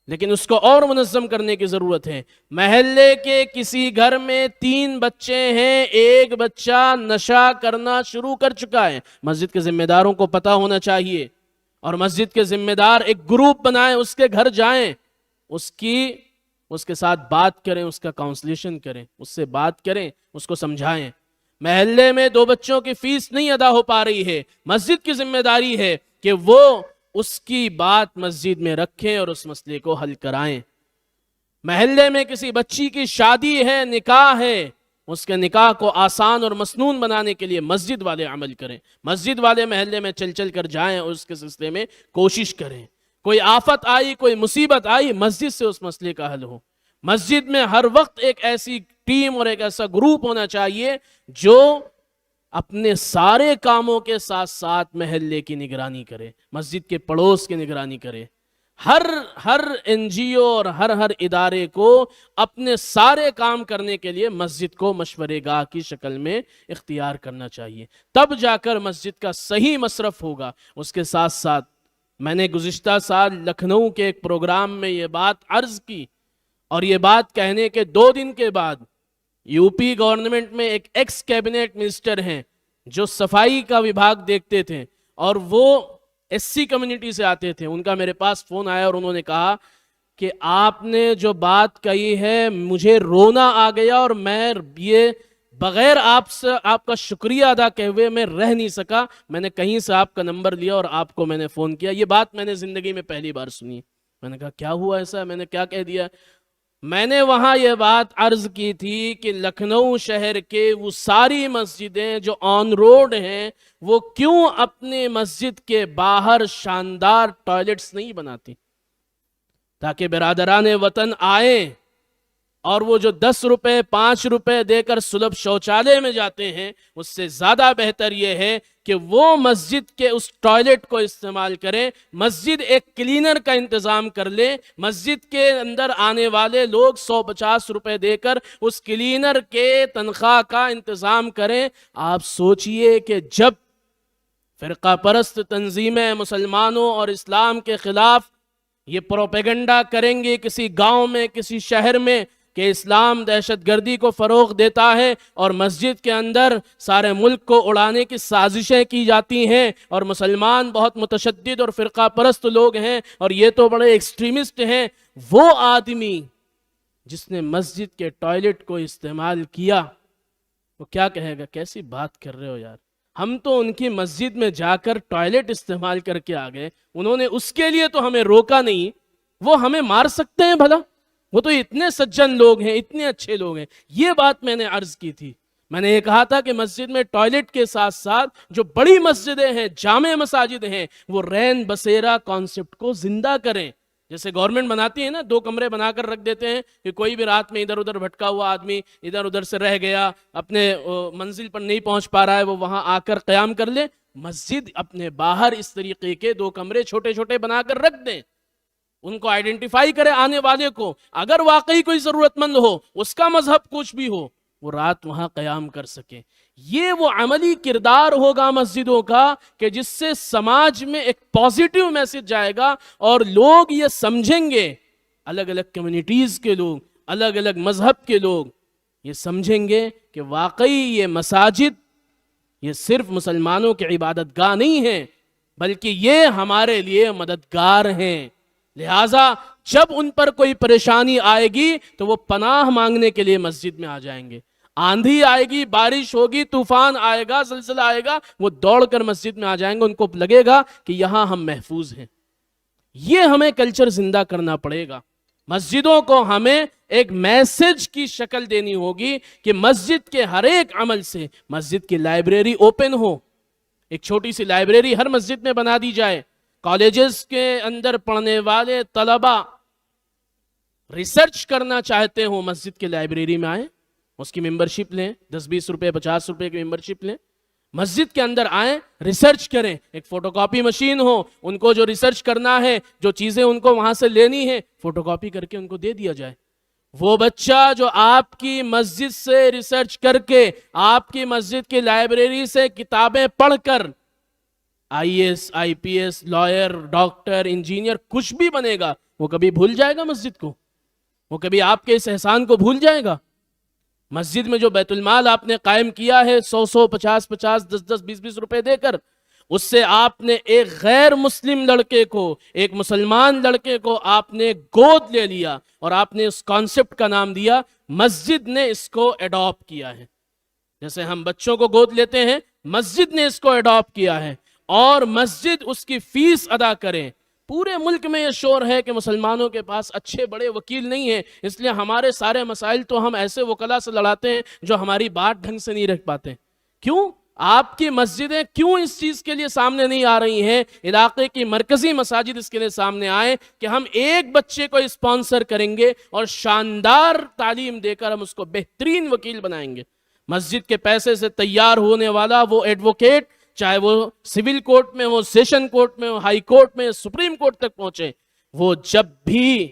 لیکن اس کو اور منظم کرنے کی ضرورت ہے۔ محلے کے کسی گھر میں 3 بچے ہیں، ایک بچہ نشہ کرنا شروع کر چکا ہے، مسجد کے ذمہ داروں کو پتہ ہونا چاہیے، اور مسجد کے ذمہ دار ایک گروپ بنائیں، اس کے گھر جائیں، اس کے ساتھ بات کریں، اس کا کاؤنسلیشن کریں، اس سے بات کریں، اس کو سمجھائیں۔ محلے میں 2 بچوں کی فیس نہیں ادا ہو پا رہی ہے، مسجد کی ذمہ داری ہے کہ وہ اس کی بات مسجد میں رکھیں اور اس مسئلے کو حل کرائیں۔ محلے میں کسی بچی کی شادی ہے، نکاح ہے، اس کے نکاح کو آسان اور مسنون بنانے کے لیے مسجد والے عمل کریں، مسجد والے محلے میں چل چل کر جائیں اور اس کے سلسلے میں کوشش کریں۔ کوئی آفت آئی، کوئی مصیبت آئی، مسجد سے اس مسئلے کا حل ہو۔ مسجد میں ہر وقت ایک ایسی ٹیم اور ایک ایسا گروپ ہونا چاہیے جو اپنے سارے کاموں کے ساتھ ساتھ محلے کی نگرانی کرے، مسجد کے پڑوس کی نگرانی کرے۔ ہر NGO اور ہر ادارے کو اپنے سارے کام کرنے کے لیے مسجد کو مشورے گاہ کی شکل میں اختیار کرنا چاہیے، تب جا کر مسجد کا صحیح مصرف ہوگا۔ اس کے ساتھ ساتھ میں نے گزشتہ سال لکھنؤ کے ایک پروگرام میں یہ بات عرض کی، اور یہ بات کہنے کے 2 دن کے بعد UP گورنمنٹ میں ایک ایکس کیبنٹ منسٹر ہیں جو صفائی کا وبھاگ دیکھتے تھے، اور وہ SC کمیونٹی سے آتے تھے۔ ان کا میرے پاس فون آیا اور انہوں نے کہا کہ آپ نے جو بات کہی ہے مجھے رونا آ گیا، اور میں یہ بغیر آپ کا شکریہ ادا کہے ہوئے میں رہ نہیں سکا۔ میں نے کہیں سے آپ کا نمبر لیا اور آپ کو میں نے فون کیا۔ یہ بات میں نے زندگی میں پہلی بار سنی۔ میں نے کہا کیا ہوا ایسا؟ میں نے کیا کہہ دیا؟ میں نے وہاں یہ بات عرض کی تھی کہ لکھنؤ شہر کے وہ ساری مسجدیں جو آن روڈ ہیں وہ کیوں اپنے مسجد کے باہر شاندار ٹوائلٹس نہیں بناتی تاکہ برادران وطن آئیں، اور وہ جو 10 روپے 5 روپے دے کر سلبھ شوچالے میں جاتے ہیں، اس سے زیادہ بہتر یہ ہے کہ وہ مسجد کے اس ٹوائلٹ کو استعمال کریں، مسجد ایک کلینر کا انتظام کر لے، مسجد کے اندر آنے والے لوگ 150 روپے دے کر اس کلینر کے تنخواہ کا انتظام کریں۔ آپ سوچئے کہ جب فرقہ پرست تنظیمیں مسلمانوں اور اسلام کے خلاف یہ پروپیگنڈا کریں گے کسی گاؤں میں، کسی شہر میں، کہ اسلام دہشت گردی کو فروغ دیتا ہے اور مسجد کے اندر سارے ملک کو اڑانے کی سازشیں کی جاتی ہیں اور مسلمان بہت متشدد اور فرقہ پرست لوگ ہیں اور یہ تو بڑے ایکسٹریمسٹ ہیں، وہ آدمی جس نے مسجد کے ٹوائلٹ کو استعمال کیا وہ کیا کہے گا؟ کیسی بات کر رہے ہو یار، ہم تو ان کی مسجد میں جا کر ٹوائلٹ استعمال کر کے آ گئے، انہوں نے اس کے لیے تو ہمیں روکا نہیں، وہ ہمیں مار سکتے ہیں بھلا؟ وہ تو اتنے سجن لوگ ہیں، اتنے اچھے لوگ ہیں۔ یہ بات میں نے عرض کی تھی، میں نے یہ کہا تھا کہ مسجد میں ٹوائلٹ کے ساتھ ساتھ جو بڑی مسجدیں ہیں، جامع مساجد ہیں، وہ رین بسیرا کانسیپٹ کو زندہ کریں۔ جیسے گورنمنٹ بناتی ہے نا، 2 کمرے بنا کر رکھ دیتے ہیں کہ کوئی بھی رات میں ادھر ادھر بھٹکا ہوا آدمی ادھر ادھر سے رہ گیا، اپنے منزل پر نہیں پہنچ پا رہا ہے، وہ وہاں آ کر قیام کر لے۔ مسجد اپنے باہر اس طریقے کے 2 کمرے چھوٹے چھوٹے بنا کر رکھ دیں، ان کو آئیڈینٹیفائی کرے آنے والے کو، اگر واقعی کوئی ضرورت مند ہو، اس کا مذہب کچھ بھی ہو، وہ رات وہاں قیام کر سکے۔ یہ وہ عملی کردار ہوگا مسجدوں کا کہ جس سے سماج میں ایک پازیٹیو میسج جائے گا اور لوگ یہ سمجھیں گے، الگ الگ کمیونٹیز کے لوگ، الگ الگ مذہب کے لوگ یہ سمجھیں گے کہ واقعی یہ مساجد یہ صرف مسلمانوں کی عبادت گاہ نہیں ہیں، بلکہ یہ ہمارے لیے مددگار ہیں۔ لہٰذا جب ان پر کوئی پریشانی آئے گی تو وہ پناہ مانگنے کے لیے مسجد میں آ جائیں گے۔ آندھی آئے گی، بارش ہوگی، طوفان آئے گا، زلزلہ آئے گا، وہ دوڑ کر مسجد میں آ جائیں گے، ان کو لگے گا کہ یہاں ہم محفوظ ہیں۔ یہ ہمیں کلچر زندہ کرنا پڑے گا۔ مسجدوں کو ہمیں ایک میسج کی شکل دینی ہوگی کہ مسجد کے ہر ایک عمل سے، مسجد کی لائبریری اوپن ہو، ایک چھوٹی سی لائبریری ہر مسجد میں بنا دی جائے، کالجز کے اندر پڑھنے والے طلبہ ریسرچ کرنا چاہتے ہوں مسجد کے لائبریری میں آئیں، اس کی ممبرشپ لیں، 10-20 روپے 50 روپے کی ممبرشپ لیں، مسجد کے اندر آئیں، ریسرچ کریں، ایک فوٹو کاپی مشین ہو، ان کو جو ریسرچ کرنا ہے، جو چیزیں ان کو وہاں سے لینی ہے، فوٹو کاپی کر کے ان کو دے دیا جائے۔ وہ بچہ جو آپ کی مسجد سے ریسرچ کر کے، آپ کی مسجد کی لائبریری سے کتابیں پڑھ کر IAS IPS lawyer doctor engineer کچھ بھی بنے گا، وہ کبھی بھول جائے گا مسجد کو؟ وہ کبھی آپ کے اس احسان کو بھول جائے گا؟ مسجد میں جو بیت المال آپ نے قائم کیا ہے 100 50 10 20 روپے دے کر، اس سے آپ نے ایک غیر مسلم لڑکے کو، ایک مسلمان لڑکے کو آپ نے گود لے لیا اور آپ نے اس کانسیپٹ کا نام دیا، مسجد نے اس کو ایڈاپٹ کیا ہے۔ جیسے ہم بچوں کو گود لیتے ہیں، مسجد نے اس کو ایڈاپٹ کیا ہے اور مسجد اس کی فیس ادا کریں۔ پورے ملک میں یہ شور ہے کہ مسلمانوں کے پاس اچھے بڑے وکیل نہیں ہیں، اس لیے ہمارے سارے مسائل تو ہم ایسے وکلا سے لڑاتے ہیں جو ہماری بات ڈھنگ سے نہیں رکھ پاتے۔ کیوں؟ آپ کی مسجدیں کیوں اس چیز کے لیے سامنے نہیں آ رہی ہیں؟ علاقے کی مرکزی مساجد اس کے لیے سامنے آئیں کہ ہم ایک بچے کو اسپانسر کریں گے اور شاندار تعلیم دے کر ہم اس کو بہترین وکیل بنائیں گے۔ مسجد کے پیسے سے تیار ہونے والا وہ ایڈوکیٹ، چاہے وہ سول کورٹ میں ہو، سیشن کورٹ میں ہو، ہائی کورٹ میں، سپریم کورٹ تک پہنچے، وہ جب بھی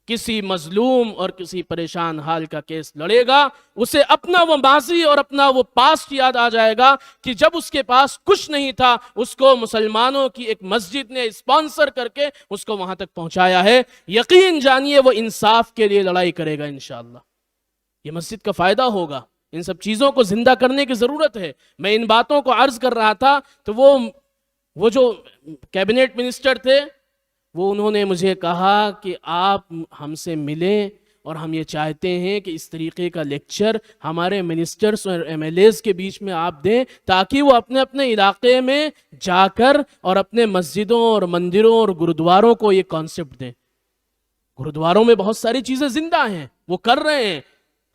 کسی مظلوم اور کسی پریشان حال کا کیس لڑے گا، اسے اپنا وہ ماضی اور اپنا وہ پاسٹ یاد آ جائے گا کہ جب اس کے پاس کچھ نہیں تھا، اس کو مسلمانوں کی ایک مسجد نے اسپانسر کر کے اس کو وہاں تک پہنچایا ہے۔ یقین جانیے وہ انصاف کے لیے لڑائی کرے گا انشاءاللہ۔ یہ مسجد کا فائدہ ہوگا۔ ان سب چیزوں کو زندہ کرنے کی ضرورت ہے۔ میں ان باتوں کو عرض کر رہا تھا تو وہ جو کیبنٹ منسٹر تھے، وہ انہوں نے مجھے کہا کہ آپ ہم سے ملیں اور ہم یہ چاہتے ہیں کہ اس طریقے کا لیکچر ہمارے منسٹرز اور MLAs کے بیچ میں آپ دیں، تاکہ وہ اپنے اپنے علاقے میں جا کر اور اپنے مسجدوں اور مندروں اور گرودواروں کو یہ کانسیپٹ دیں۔ گرودواروں میں بہت ساری چیزیں زندہ ہیں، وہ کر رہے ہیں،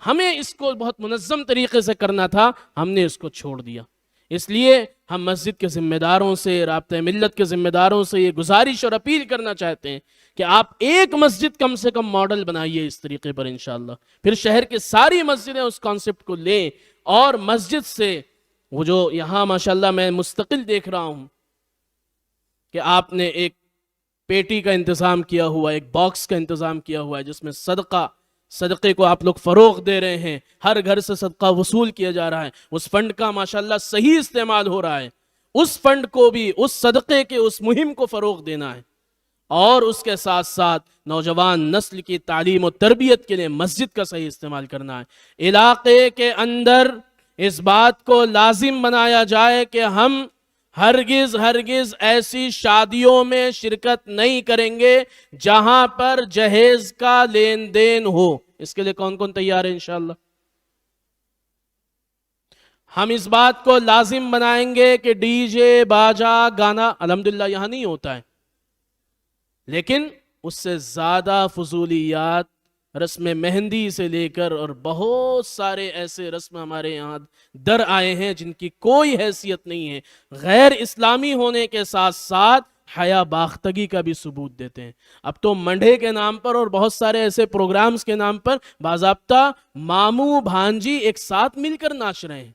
ہمیں اس کو بہت منظم طریقے سے کرنا تھا، ہم نے اس کو چھوڑ دیا۔ اس لیے ہم مسجد کے ذمہ داروں سے، رابطہ ملت کے ذمہ داروں سے یہ گزارش اور اپیل کرنا چاہتے ہیں کہ آپ ایک مسجد کم سے کم ماڈل بنائیے اس طریقے پر انشاءاللہ، پھر شہر کے ساری مسجدیں اس کانسیپٹ کو لیں اور مسجد سے وہ جو یہاں ماشاءاللہ میں مستقل دیکھ رہا ہوں کہ آپ نے ایک پیٹی کا انتظام کیا ہوا ہے، ایک باکس کا انتظام کیا ہوا ہے جس میں صدقے کو آپ لوگ فروغ دے رہے ہیں، ہر گھر سے صدقہ وصول کیا جا رہا ہے، اس فنڈ کا ماشاءاللہ صحیح استعمال ہو رہا ہے، اس فنڈ کو بھی، اس صدقے کے اس مہم کو فروغ دینا ہے، اور اس کے ساتھ ساتھ نوجوان نسل کی تعلیم و تربیت کے لیے مسجد کا صحیح استعمال کرنا ہے۔ علاقے کے اندر اس بات کو لازم بنایا جائے کہ ہم ہرگز ایسی شادیوں میں شرکت نہیں کریں گے جہاں پر جہیز کا لین دین ہو۔ اس کے لیے کون کون تیار ہے انشاءاللہ؟ ہم اس بات کو لازم بنائیں گے کہ ڈی جے، باجا، گانا الحمدللہ یہاں نہیں ہوتا ہے، لیکن اس سے زیادہ فضولیات، رسم مہندی سے لے کر اور بہت سارے ایسے رسم ہمارے یہاں در آئے ہیں جن کی کوئی حیثیت نہیں ہے، غیر اسلامی ہونے کے ساتھ ساتھ حیا باختگی کا بھی ثبوت دیتے ہیں۔ اب تو منڈے کے نام پر اور بہت سارے ایسے پروگرامز کے نام پر باضابطہ ماموں بھانجی ایک ساتھ مل کر ناچ رہے ہیں،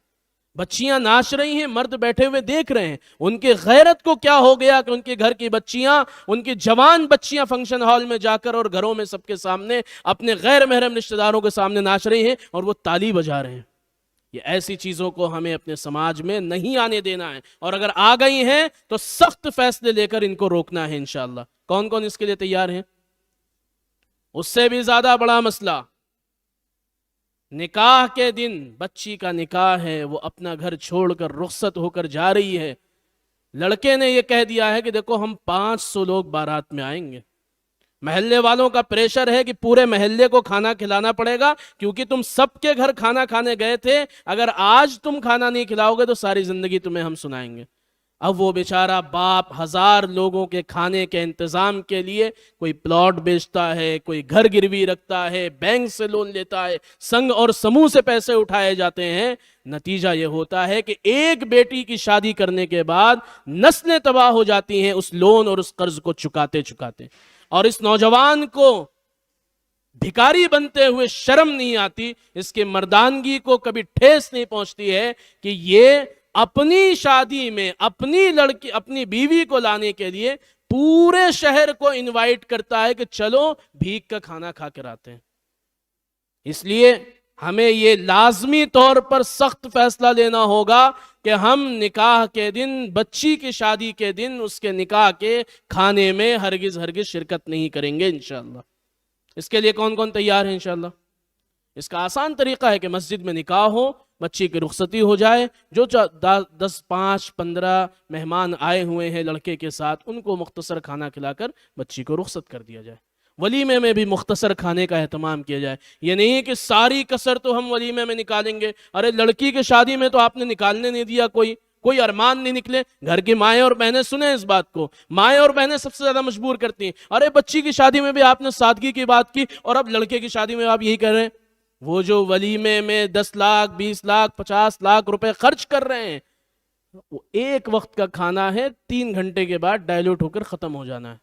بچیاں ناچ رہی ہیں، مرد بیٹھے ہوئے دیکھ رہے ہیں۔ ان کے غیرت کو کیا ہو گیا کہ ان کے گھر کی بچیاں، ان کی جوان بچیاں فنکشن ہال میں جا کر اور گھروں میں سب کے سامنے اپنے غیر محرم رشتہ داروں کے سامنے ناچ رہی ہیں اور وہ تالی بجا رہے ہیں۔ یہ ایسی چیزوں کو ہمیں اپنے سماج میں نہیں آنے دینا ہے، اور اگر آ گئی ہیں تو سخت فیصلے لے کر ان کو روکنا ہے انشاءاللہ۔ کون کون اس کے لیے تیار ہیں؟ اس سے بھی زیادہ بڑا مسئلہ، نکاح کے دن بچی کا نکاح ہے، وہ اپنا گھر چھوڑ کر رخصت ہو کر جا رہی ہے، لڑکے نے یہ کہہ دیا ہے کہ دیکھو ہم 500 لوگ بارات میں آئیں گے، محلے والوں کا پریشر ہے کہ پورے محلے کو کھانا کھلانا پڑے گا کیونکہ تم سب کے گھر کھانا کھانے گئے تھے، اگر آج تم کھانا نہیں کھلاؤ گے تو ساری زندگی تمہیں ہم سنائیں گے۔ اب وہ بیچارہ باپ 1000 لوگوں کے کھانے کے انتظام کے لیے کوئی پلاٹ بیچتا ہے، کوئی گھر گروی رکھتا ہے، بینک سے لون لیتا ہے، سنگ اور سموہ سے پیسے اٹھائے جاتے ہیں۔ نتیجہ یہ ہوتا ہے کہ ایک بیٹی کی شادی کرنے کے بعد نسلیں تباہ ہو جاتی ہیں اس لون اور اس قرض کو چکاتے چکاتے، اور اس نوجوان کو بھکاری بنتے ہوئے شرم نہیں آتی، اس کے مردانگی کو کبھی ٹھیس نہیں پہنچتی ہے کہ یہ اپنی شادی میں اپنی لڑکی، اپنی بیوی کو لانے کے لیے پورے شہر کو انوائٹ کرتا ہے کہ چلو بھیک کا کھانا کھا کر آتے ہیں۔ اس لیے ہمیں یہ لازمی طور پر سخت فیصلہ لینا ہوگا کہ ہم نکاح کے دن، بچی کی شادی کے دن، اس کے نکاح کے کھانے میں ہرگز شرکت نہیں کریں گے انشاءاللہ۔ اس کے لیے کون کون تیار ہیں انشاءاللہ؟ اس کا آسان طریقہ ہے کہ مسجد میں نکاح ہو، بچی کی رخصتی ہو جائے، جو 10، 5، 15 مہمان آئے ہوئے ہیں لڑکے کے ساتھ، ان کو مختصر کھانا کھلا کر بچی کو رخصت کر دیا جائے۔ ولیمے میں بھی مختصر کھانے کا اہتمام کیا جائے، یہ نہیں کہ ساری کسر تو ہم ولیمے میں نکالیں گے۔ ارے لڑکی کی شادی میں تو آپ نے نکالنے نہیں دیا، کوئی ارمان نہیں نکلے۔ گھر کی مائیں اور بہنیں سنیں اس بات کو، مائیں اور بہنیں سب سے زیادہ مجبور کرتی ہیں۔ ارے بچی کی شادی میں بھی آپ نے سادگی کی بات کی اور اب لڑکے کی شادی میں آپ یہی کر رہے ہیں۔ وہ جو ولیمے میں 10 لاکھ، 20 لاکھ، 50 لاکھ روپے خرچ کر رہے ہیں، وہ ایک وقت کا کھانا ہے، 3 گھنٹے کے بعد ڈائلوٹ ہو کر ختم ہو جانا ہے،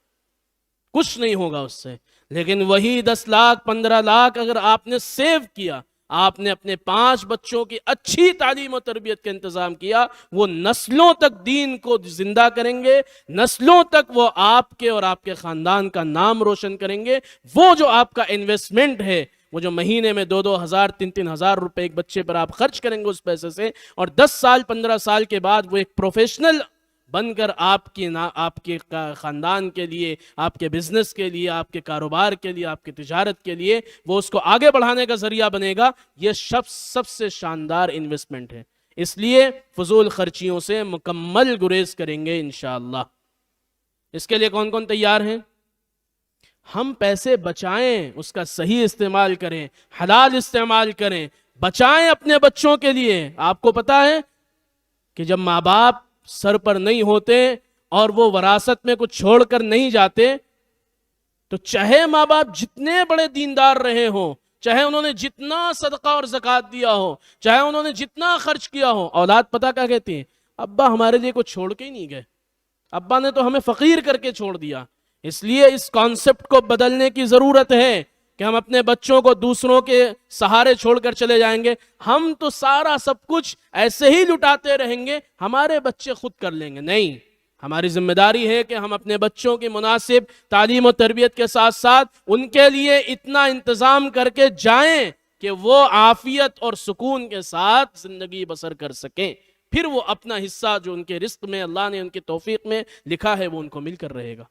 کچھ نہیں ہوگا اس سے۔ لیکن وہی 10 لاکھ، 15 لاکھ اگر آپ نے سیو کیا، آپ نے اپنے 5 بچوں کی اچھی تعلیم و تربیت کا انتظام کیا، وہ نسلوں تک دین کو زندہ کریں گے، نسلوں تک وہ آپ کے اور آپ کے خاندان کا نام روشن کریں گے۔ وہ جو آپ کا انویسٹمنٹ ہے، وہ جو مہینے میں 2-2 ہزار، 3-3 ہزار روپے ایک بچے پر آپ خرچ کریں گے اس پیسے سے، اور 10 سال 15 سال کے بعد وہ ایک پروفیشنل بن کر آپ کے خاندان کے لیے، آپ کے بزنس کے لیے، آپ کے کاروبار کے لیے، آپ کی تجارت کے لیے وہ اس کو آگے بڑھانے کا ذریعہ بنے گا، یہ سب سے شاندار انویسٹمنٹ ہے۔ اس لیے فضول خرچیوں سے مکمل گریز کریں گے انشاءاللہ۔ اس کے لیے کون کون تیار ہیں؟ ہم پیسے بچائیں، اس کا صحیح استعمال کریں، حلال استعمال کریں، بچائیں اپنے بچوں کے لیے۔ آپ کو پتا ہے کہ جب ماں باپ سر پر نہیں ہوتے اور وہ وراثت میں کچھ چھوڑ کر نہیں جاتے، تو چاہے ماں باپ جتنے بڑے دیندار رہے ہوں، چاہے انہوں نے جتنا صدقہ اور زکوٰۃ دیا ہو، چاہے انہوں نے جتنا خرچ کیا ہو، اولاد پتہ کیا کہتی ہیں؟ ابا ہمارے لیے کچھ چھوڑ کے ہی نہیں گئے، ابا نے تو ہمیں فقیر کر کے چھوڑ دیا۔ اس لیے اس کانسیپٹ کو بدلنے کی ضرورت ہے۔ کہ ہم اپنے بچوں کو دوسروں کے سہارے چھوڑ کر چلے جائیں گے، ہم تو سارا سب کچھ ایسے ہی لٹاتے رہیں گے، ہمارے بچے خود کر لیں گے. نہیں، ہماری ذمہ داری ہے کہ ہم اپنے بچوں کی مناسب تعلیم و تربیت کے ساتھ ساتھ ان کے لیے اتنا انتظام کر کے جائیں کہ وہ عافیت اور سکون کے ساتھ زندگی بسر کر سکیں. پھر وہ اپنا حصہ جو ان کے رزق میں اللہ نے ان کی توفیق میں لکھا ہے وہ ان کو مل کر رہے گا.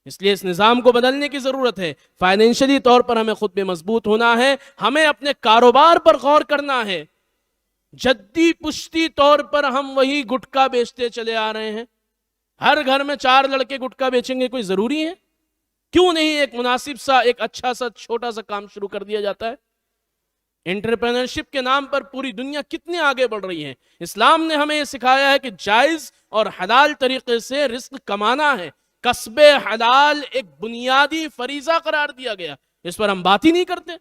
اس لیے اس نظام کو بدلنے کی ضرورت ہے. فائنینشلی طور پر ہمیں خود بھی مضبوط ہونا ہے، ہمیں اپنے کاروبار پر غور کرنا ہے. جدی پشتی طور پر ہم وہی گٹکا بیچتے چلے آ رہے ہیں. ہر گھر میں 4 لڑکے گٹکا بیچیں گے، کوئی ضروری ہے؟ کیوں نہیں ایک مناسب سا، ایک اچھا سا چھوٹا سا کام شروع کر دیا جاتا ہے؟ انٹرپرینرشپ کے نام پر پوری دنیا کتنی آگے بڑھ رہی ہے. اسلام نے ہمیں یہ سکھایا ہے کہ جائز اور حلال طریقے سے رزق کمانا ہے. کسب حلال ایک بنیادی فریضہ قرار دیا گیا. اس پر ہم بات ہی نہیں کرتے،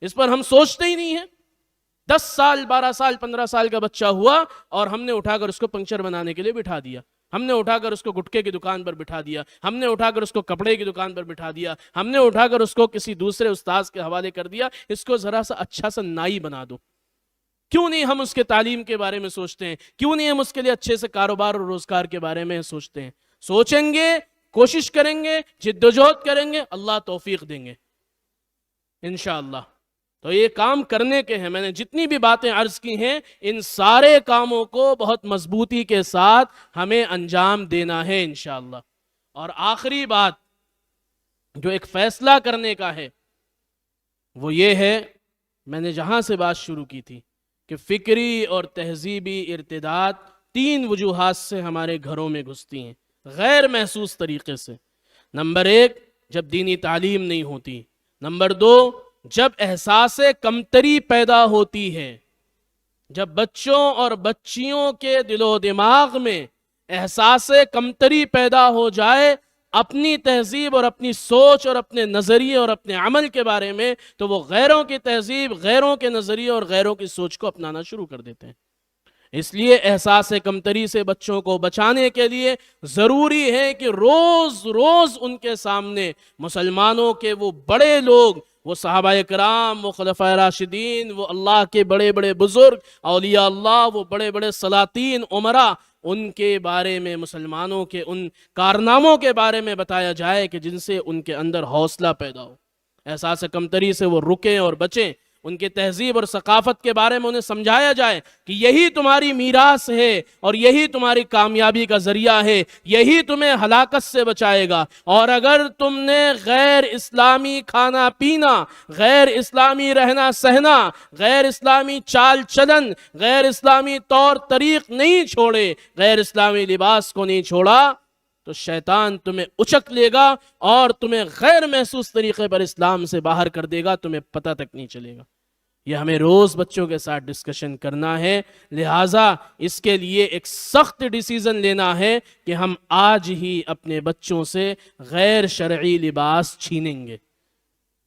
اس پر ہم سوچتے ہی نہیں ہیں. 10 سال 12 سال 15 سال کا بچہ ہوا اور ہم نے اٹھا کر اس کو پنکچر بنانے کے لیے بٹھا دیا، ہم نے اٹھا کر اس کو گٹکے کی دکان پر بٹھا دیا، ہم نے اٹھا کر اس کو کپڑے کی دکان پر بٹھا دیا، ہم نے اٹھا کر اس کو کسی دوسرے استاذ کے حوالے کر دیا، اس کو ذرا سا اچھا سا نائی بنا دو. کیوں نہیں ہم اس کے تعلیم کے بارے میں سوچتے ہیں؟ کیوں نہیں ہم اس کے لیے اچھے سے کاروبار اور روزگار کے بارے میں سوچتے ہیں؟ سوچیں گے، کوشش کریں گے، جدوجہد کریں گے، اللہ توفیق دیں گے انشاءاللہ. تو یہ کام کرنے کے ہیں. میں نے جتنی بھی باتیں عرض کی ہیں ان سارے کاموں کو بہت مضبوطی کے ساتھ ہمیں انجام دینا ہے انشاءاللہ. اور آخری بات جو ایک فیصلہ کرنے کا ہے وہ یہ ہے، میں نے جہاں سے بات شروع کی تھی کہ فکری اور تہذیبی ارتداد 3 وجوہات سے ہمارے گھروں میں گھستی ہیں غیر محسوس طریقے سے. نمبر 1، جب دینی تعلیم نہیں ہوتی. نمبر 2، جب احساس کمتری پیدا ہوتی ہے. جب بچوں اور بچیوں کے دل و دماغ میں احساس کمتری پیدا ہو جائے اپنی تہذیب اور اپنی سوچ اور اپنے نظریے اور اپنے عمل کے بارے میں، تو وہ غیروں کی تہذیب، غیروں کے نظریے اور غیروں کی سوچ کو اپنانا شروع کر دیتے ہیں. اس لیے احساس کمتری سے بچوں کو بچانے کے لیے ضروری ہے کہ روز روز ان کے سامنے مسلمانوں کے وہ بڑے لوگ، وہ صحابہ کرام، وہ خلفائے راشدین، وہ اللہ کے بڑے بڑے بزرگ اولیاء اللہ، وہ بڑے بڑے سلاطین امراء، ان کے بارے میں، مسلمانوں کے ان کارناموں کے بارے میں بتایا جائے کہ جن سے ان کے اندر حوصلہ پیدا ہو، احساس کمتری سے وہ رکیں اور بچیں. ان کے تہذیب اور ثقافت کے بارے میں انہیں سمجھایا جائے کہ یہی تمہاری میراث ہے اور یہی تمہاری کامیابی کا ذریعہ ہے، یہی تمہیں ہلاکت سے بچائے گا. اور اگر تم نے غیر اسلامی کھانا پینا، غیر اسلامی رہنا سہنا، غیر اسلامی چال چلن، غیر اسلامی طور طریق نہیں چھوڑے، غیر اسلامی لباس کو نہیں چھوڑا، تو شیطان تمہیں اچک لے گا اور تمہیں غیر محسوس طریقے پر اسلام سے باہر کر دے گا، تمہیں پتہ تک نہیں چلے گا. یہ ہمیں روز بچوں کے ساتھ ڈسکشن کرنا ہے. لہٰذا اس کے لیے ایک سخت ڈیسیزن لینا ہے کہ ہم آج ہی اپنے بچوں سے غیر شرعی لباس چھینیں گے.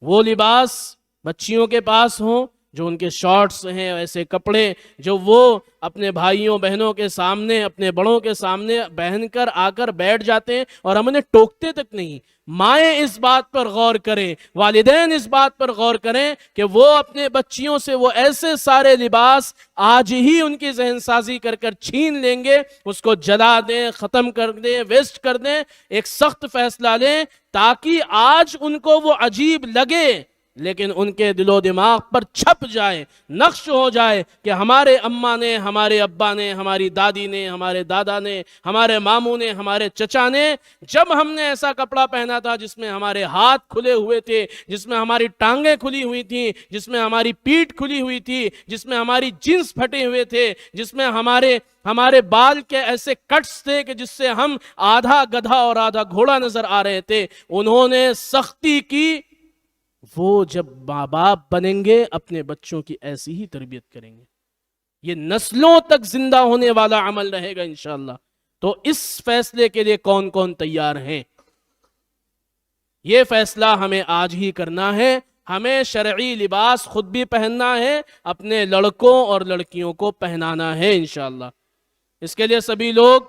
وہ لباس بچیوں کے پاس ہوں جو ان کے شارٹس ہیں، ایسے کپڑے جو وہ اپنے بھائیوں بہنوں کے سامنے، اپنے بڑوں کے سامنے پہن کر آ کر بیٹھ جاتے ہیں اور ہم انہیں ٹوکتے تک نہیں. مائیں اس بات پر غور کریں، والدین اس بات پر غور کریں کہ وہ اپنے بچیوں سے وہ ایسے سارے لباس آج ہی ان کی ذہن سازی کر کر چھین لیں گے، اس کو جلا دیں، ختم کر دیں، ویسٹ کر دیں. ایک سخت فیصلہ لیں تاکہ آج ان کو وہ عجیب لگے لیکن ان کے دل و دماغ پر چھپ جائے، نقش ہو جائے کہ ہمارے اماں نے، ہمارے ابا نے، ہماری دادی نے، ہمارے دادا نے، ہمارے ماموں نے، ہمارے چچا نے جب ہم نے ایسا کپڑا پہنا تھا جس میں ہمارے ہاتھ کھلے ہوئے تھے، جس میں ہماری ٹانگیں کھلی ہوئی تھیں، جس میں ہماری پیٹھ کھلی ہوئی تھی، جس میں ہماری جینس پھٹے ہوئے تھے، جس میں ہمارے بال کے ایسے کٹس تھے کہ جس سے ہم آدھا گدھا اور آدھا گھوڑا نظر آ رہے تھے. انہوں نے سختی کی. وہ جب ماں باپ بنیں گے اپنے بچوں کی ایسی ہی تربیت کریں گے. یہ نسلوں تک زندہ ہونے والا عمل رہے گا انشاءاللہ. تو اس فیصلے کے لیے کون کون تیار ہیں؟ یہ فیصلہ ہمیں آج ہی کرنا ہے. ہمیں شرعی لباس خود بھی پہننا ہے، اپنے لڑکوں اور لڑکیوں کو پہنانا ہے انشاءاللہ. اس کے لیے سبھی لوگ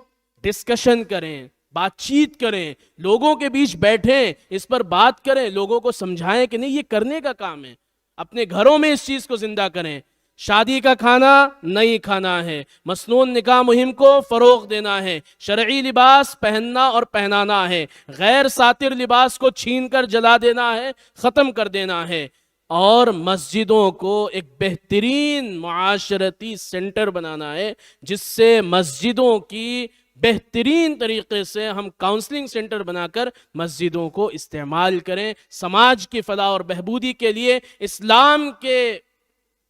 ڈسکشن کریں، بات چیت کریں، لوگوں کے بیچ بیٹھیں، اس پر بات کریں، لوگوں کو سمجھائیں کہ نہیں یہ کرنے کا کام ہے، اپنے گھروں میں اس چیز کو زندہ کریں۔ شادی کا کھانا نہیں کھانا ہے، مسنون نکاح مہم کو فروغ دینا ہے، شرعی لباس پہننا اور پہنانا ہے، غیر ساتر لباس کو چھین کر جلا دینا ہے، ختم کر دینا ہے، اور مسجدوں کو ایک بہترین معاشرتی سینٹر بنانا ہے، جس سے مسجدوں کی بہترین طریقے سے ہم کاؤنسلنگ سینٹر بنا کر مسجدوں کو استعمال کریں، سماج کی فلاح اور بہبودی کے لیے، اسلام کے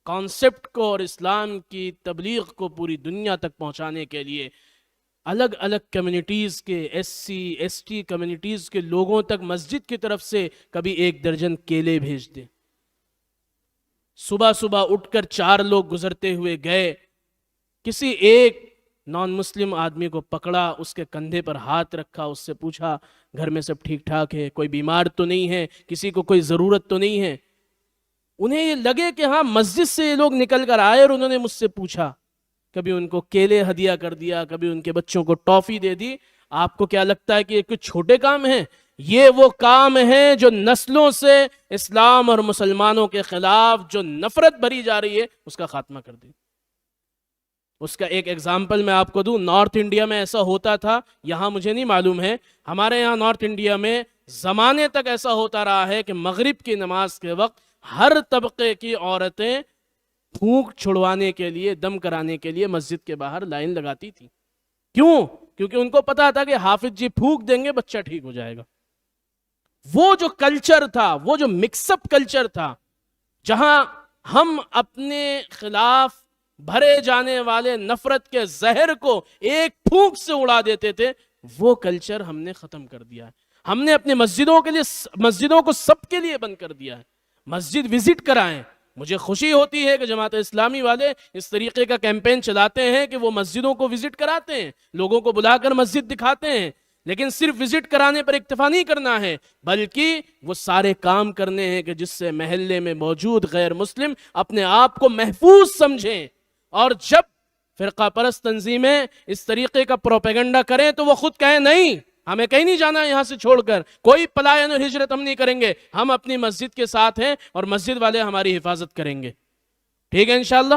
کانسیپٹ کو اور اسلام کی تبلیغ کو پوری دنیا تک پہنچانے کے لیے الگ الگ کمیونٹیز کے، S C S T communities کے لوگوں تک مسجد کی طرف سے کبھی 1 درجن کیلے بھیج دیں۔ صبح صبح اٹھ کر 4 لوگ گزرتے ہوئے گئے، کسی ایک نان مسلم آدمی کو پکڑا، اس کے کندھے پر ہاتھ رکھا، اس سے پوچھا گھر میں سب ٹھیک ٹھاک ہے، کوئی بیمار تو نہیں ہے، کسی کو کوئی ضرورت تو نہیں ہے۔ انہیں یہ لگے کہ ہاں مسجد سے یہ لوگ نکل کر آئے اور انہوں نے مجھ سے پوچھا، کبھی ان کو کیلے ہدیہ کر دیا، کبھی ان کے بچوں کو ٹافی دے دی۔ آپ کو کیا لگتا ہے کہ یہ کچھ چھوٹے کام ہیں؟ یہ وہ کام ہیں جو نسلوں سے اسلام اور مسلمانوں کے خلاف جو نفرت بھری جا رہی ہے اس کا خاتمہ کر دیں۔ اس کا ایک ایگزامپل میں آپ کو دوں، نارتھ انڈیا میں ایسا ہوتا تھا، یہاں مجھے نہیں معلوم ہے، ہمارے یہاں نارتھ انڈیا میں زمانے تک ایسا ہوتا رہا ہے کہ مغرب کی نماز کے وقت ہر طبقے کی عورتیں پھونک چھڑوانے کے لیے، دم کرانے کے لیے مسجد کے باہر لائن لگاتی تھی۔ کیوں؟ کیونکہ ان کو پتا تھا کہ حافظ جی پھونک دیں گے بچہ ٹھیک ہو جائے گا۔ وہ جو کلچر تھا، وہ جو مکس اپ کلچر تھا، جہاں ہم اپنے خلاف بھرے جانے والے نفرت کے زہر کو ایک پھونک سے اڑا دیتے تھے، وہ کلچر ہم نے ختم کر دیا ہے۔ ہم نے اپنے مسجدوں کو سب کے لیے بند کر دیا ہے۔ مسجد وزٹ کرائیں۔ مجھے خوشی ہوتی ہے کہ جماعت اسلامی والے اس طریقے کا کیمپین چلاتے ہیں کہ وہ مسجدوں کو وزٹ کراتے ہیں، لوگوں کو بلا کر مسجد دکھاتے ہیں، لیکن صرف وزٹ کرانے پر اکتفا نہیں کرنا ہے، بلکہ وہ سارے کام کرنے ہیں کہ جس سے محلے میں موجود غیر مسلم اپنے آپ کو محفوظ سمجھیں، اور جب فرقہ پرست تنظیمیں اس طریقے کا پروپیگنڈا کریں تو وہ خود کہیں نہیں، ہمیں کہیں نہیں جانا یہاں سے چھوڑ کر، کوئی پلائن اور ہجرت ہم نہیں کریں گے، ہم اپنی مسجد کے ساتھ ہیں اور مسجد والے ہماری حفاظت کریں گے۔ ٹھیک ہے انشاءاللہ۔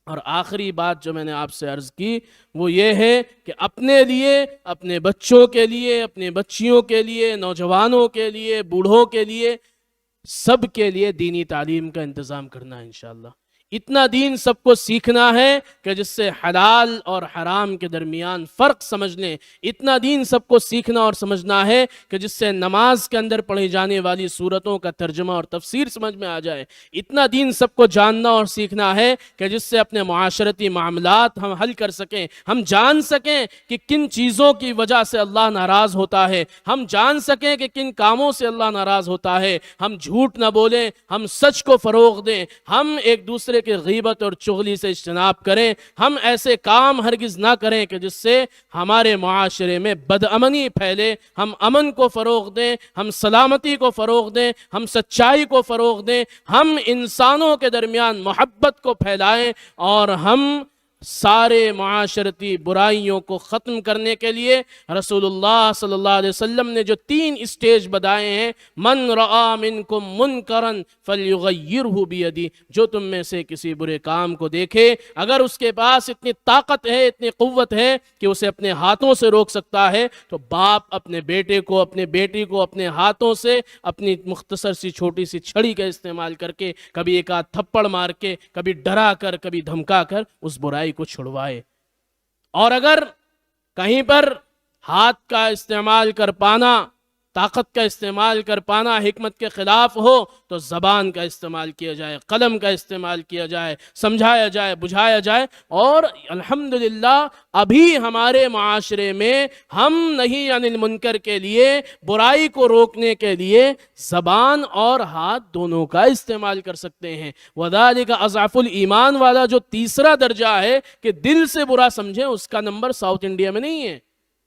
اور آخری بات جو میں نے آپ سے عرض کی وہ یہ ہے کہ اپنے لیے، اپنے بچوں کے لیے، اپنے بچیوں کے لیے، نوجوانوں کے لیے، بوڑھوں کے لیے، سب کے لیے دینی تعلیم کا انتظام کرنا ہے انشاءاللہ۔ اتنا دین سب کو سیکھنا ہے کہ جس سے حلال اور حرام کے درمیان فرق سمجھ لیں۔ اتنا دین سب کو سیکھنا اور سمجھنا ہے کہ جس سے نماز کے اندر پڑھی جانے والی صورتوں کا ترجمہ اور تفسیر سمجھ میں آ جائے۔ اتنا دین سب کو جاننا اور سیکھنا ہے کہ جس سے اپنے معاشرتی معاملات ہم حل کر سکیں، ہم جان سکیں کہ کن چیزوں کی وجہ سے اللہ ناراض ہوتا ہے، ہم جان سکیں کہ کن کاموں سے اللہ ناراض ہوتا ہے، ہم جھوٹ نہ بولیں، ہم سچ کو فروغ دیں، ہم ایک دوسرے کہ غیبت اور چغلی سے اجتناب کریں، ہم ایسے کام ہرگز نہ کریں کہ جس سے ہمارے معاشرے میں بدامنی پھیلے، ہم امن کو فروغ دیں، ہم سلامتی کو فروغ دیں، ہم سچائی کو فروغ دیں، ہم انسانوں کے درمیان محبت کو پھیلائیں، اور ہم سارے معاشرتی برائیوں کو ختم کرنے کے لیے رسول اللہ صلی اللہ علیہ وسلم نے جو 3 اسٹیج بتائے ہیں، من رآ منکم منکرا فلیغیرہ بیدی، جو تم میں سے کسی برے کام کو دیکھے، اگر اس کے پاس اتنی طاقت ہے، اتنی قوت ہے کہ اسے اپنے ہاتھوں سے روک سکتا ہے، تو باپ اپنے بیٹے کو، اپنے بیٹی کو اپنے ہاتھوں سے اپنی مختصر سی چھوٹی سی چھڑی کا استعمال کر کے، کبھی ایک آدھ تھپڑ مار کے، کبھی ڈرا کر، کبھی دھمکا کر اس برائی کو چھڑوائے۔ اور اگر کہیں پر ہاتھ کا استعمال کر پانا، طاقت کا استعمال کر پانا حکمت کے خلاف ہو تو زبان کا استعمال کیا جائے، قلم کا استعمال کیا جائے، سمجھایا جائے، بجھایا جائے۔ اور الحمدللہ ابھی ہمارے معاشرے میں ہم نہیں عن المنکر کے لیے، برائی کو روکنے کے لیے زبان اور ہاتھ دونوں کا استعمال کر سکتے ہیں۔ وَذَلِكَ اضعف الایمان والا جو تیسرا درجہ ہے کہ دل سے برا سمجھیں، اس کا نمبر ساؤتھ انڈیا میں نہیں ہے۔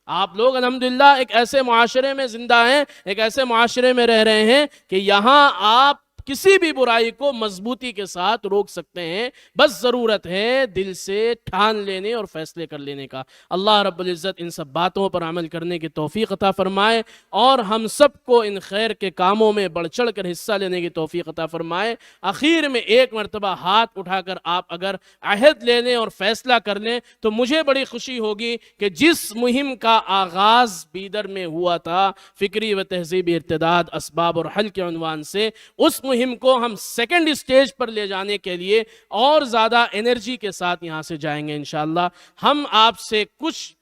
آپ لوگ الحمدللہ ایک ایسے معاشرے میں زندہ ہیں، ایک ایسے معاشرے میں رہ رہے ہیں کہ یہاں آپ کسی بھی برائی کو مضبوطی کے ساتھ روک سکتے ہیں، بس ضرورت ہے دل سے ٹھان لینے اور فیصلے کر لینے کا۔ اللہ رب العزت ان سب باتوں پر عمل کرنے کی توفیق عطا فرمائے اور ہم سب کو ان خیر کے کاموں میں بڑھ چڑھ کر حصہ لینے کی توفیق عطا فرمائے۔ آخر میں ایک مرتبہ ہاتھ اٹھا کر آپ اگر عہد لے لیں اور فیصلہ کر لیں تو مجھے بڑی خوشی ہوگی کہ جس مہم کا آغاز بیدر میں ہوا تھا فکری و تہذیبی ارتداد اسباب اور حل کے عنوان سے، اس مہم کو ہم سیکنڈ سٹیج پر لے جانے کے لیے اور زیادہ انرجی کے ساتھ یہاں سے جائیں گے انشاءاللہ۔ ہم آپ سے کچھ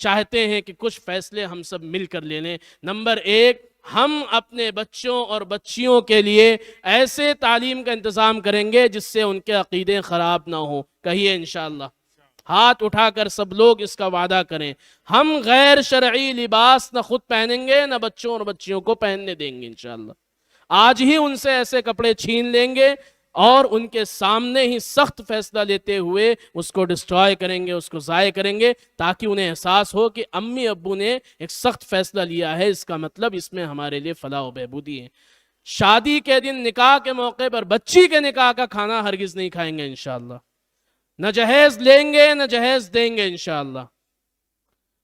چاہتے ہیں کہ کچھ فیصلے ہم سب مل کر لے لیں۔ نمبر ایک، ہم اپنے بچوں اور بچیوں کے لیے ایسے تعلیم کا انتظام کریں گے جس سے ان کے عقیدے خراب نہ ہوں، کہیے انشاءاللہ۔ ہاتھ اٹھا کر سب لوگ اس کا وعدہ کریں۔ ہم غیر شرعی لباس نہ خود پہنیں گے نہ بچوں اور بچیوں کو پہننے دیں گے انشاءاللہ۔ آج ہی ان سے ایسے کپڑے چھین لیں گے اور ان کے سامنے ہی سخت فیصلہ لیتے ہوئے اس کو ڈسٹرائے کریں گے، اس کو ضائع کریں گے، تاکہ انہیں احساس ہو کہ امی ابو نے ایک سخت فیصلہ لیا ہے، اس کا مطلب اس میں ہمارے لیے فلاح و بہبودی ہے۔ شادی کے دن نکاح کے موقع پر بچی کے نکاح کا کھانا ہرگز نہیں کھائیں گے انشاءاللہ۔ نہ جہیز لیں گے نہ جہیز دیں گے انشاءاللہ،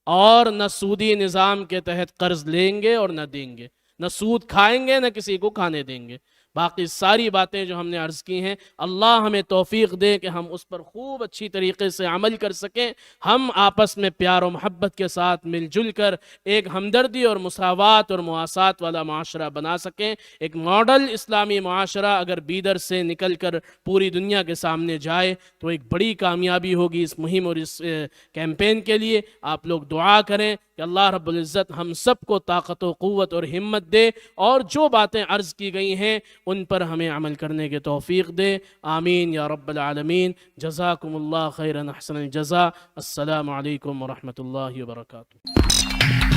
اور نہ سودی نظام کے تحت قرض لیں گے اور نہ دیں گے، نہ سود کھائیں گے نہ کسی کو کھانے دیں گے۔ باقی ساری باتیں جو ہم نے عرض کی ہیں اللہ ہمیں توفیق دے کہ ہم اس پر خوب اچھی طریقے سے عمل کر سکیں، ہم آپس میں پیار و محبت کے ساتھ مل جل کر ایک ہمدردی اور مساوات اور مواسات والا معاشرہ بنا سکیں۔ ایک ماڈل اسلامی معاشرہ اگر بیدر سے نکل کر پوری دنیا کے سامنے جائے تو ایک بڑی کامیابی ہوگی اس مہم اور اس کیمپین کے لیے۔ آپ لوگ دعا کریں کہ اللہ رب العزت ہم سب کو طاقت و قوت اور ہمت دے اور جو باتیں عرض کی گئی ہیں ان پر ہمیں عمل کرنے کے توفیق دے، آمین یا رب العالمین۔ جزاکم اللہ خیرا احسن الجزا۔ السلام علیکم ورحمۃ اللہ وبرکاتہ۔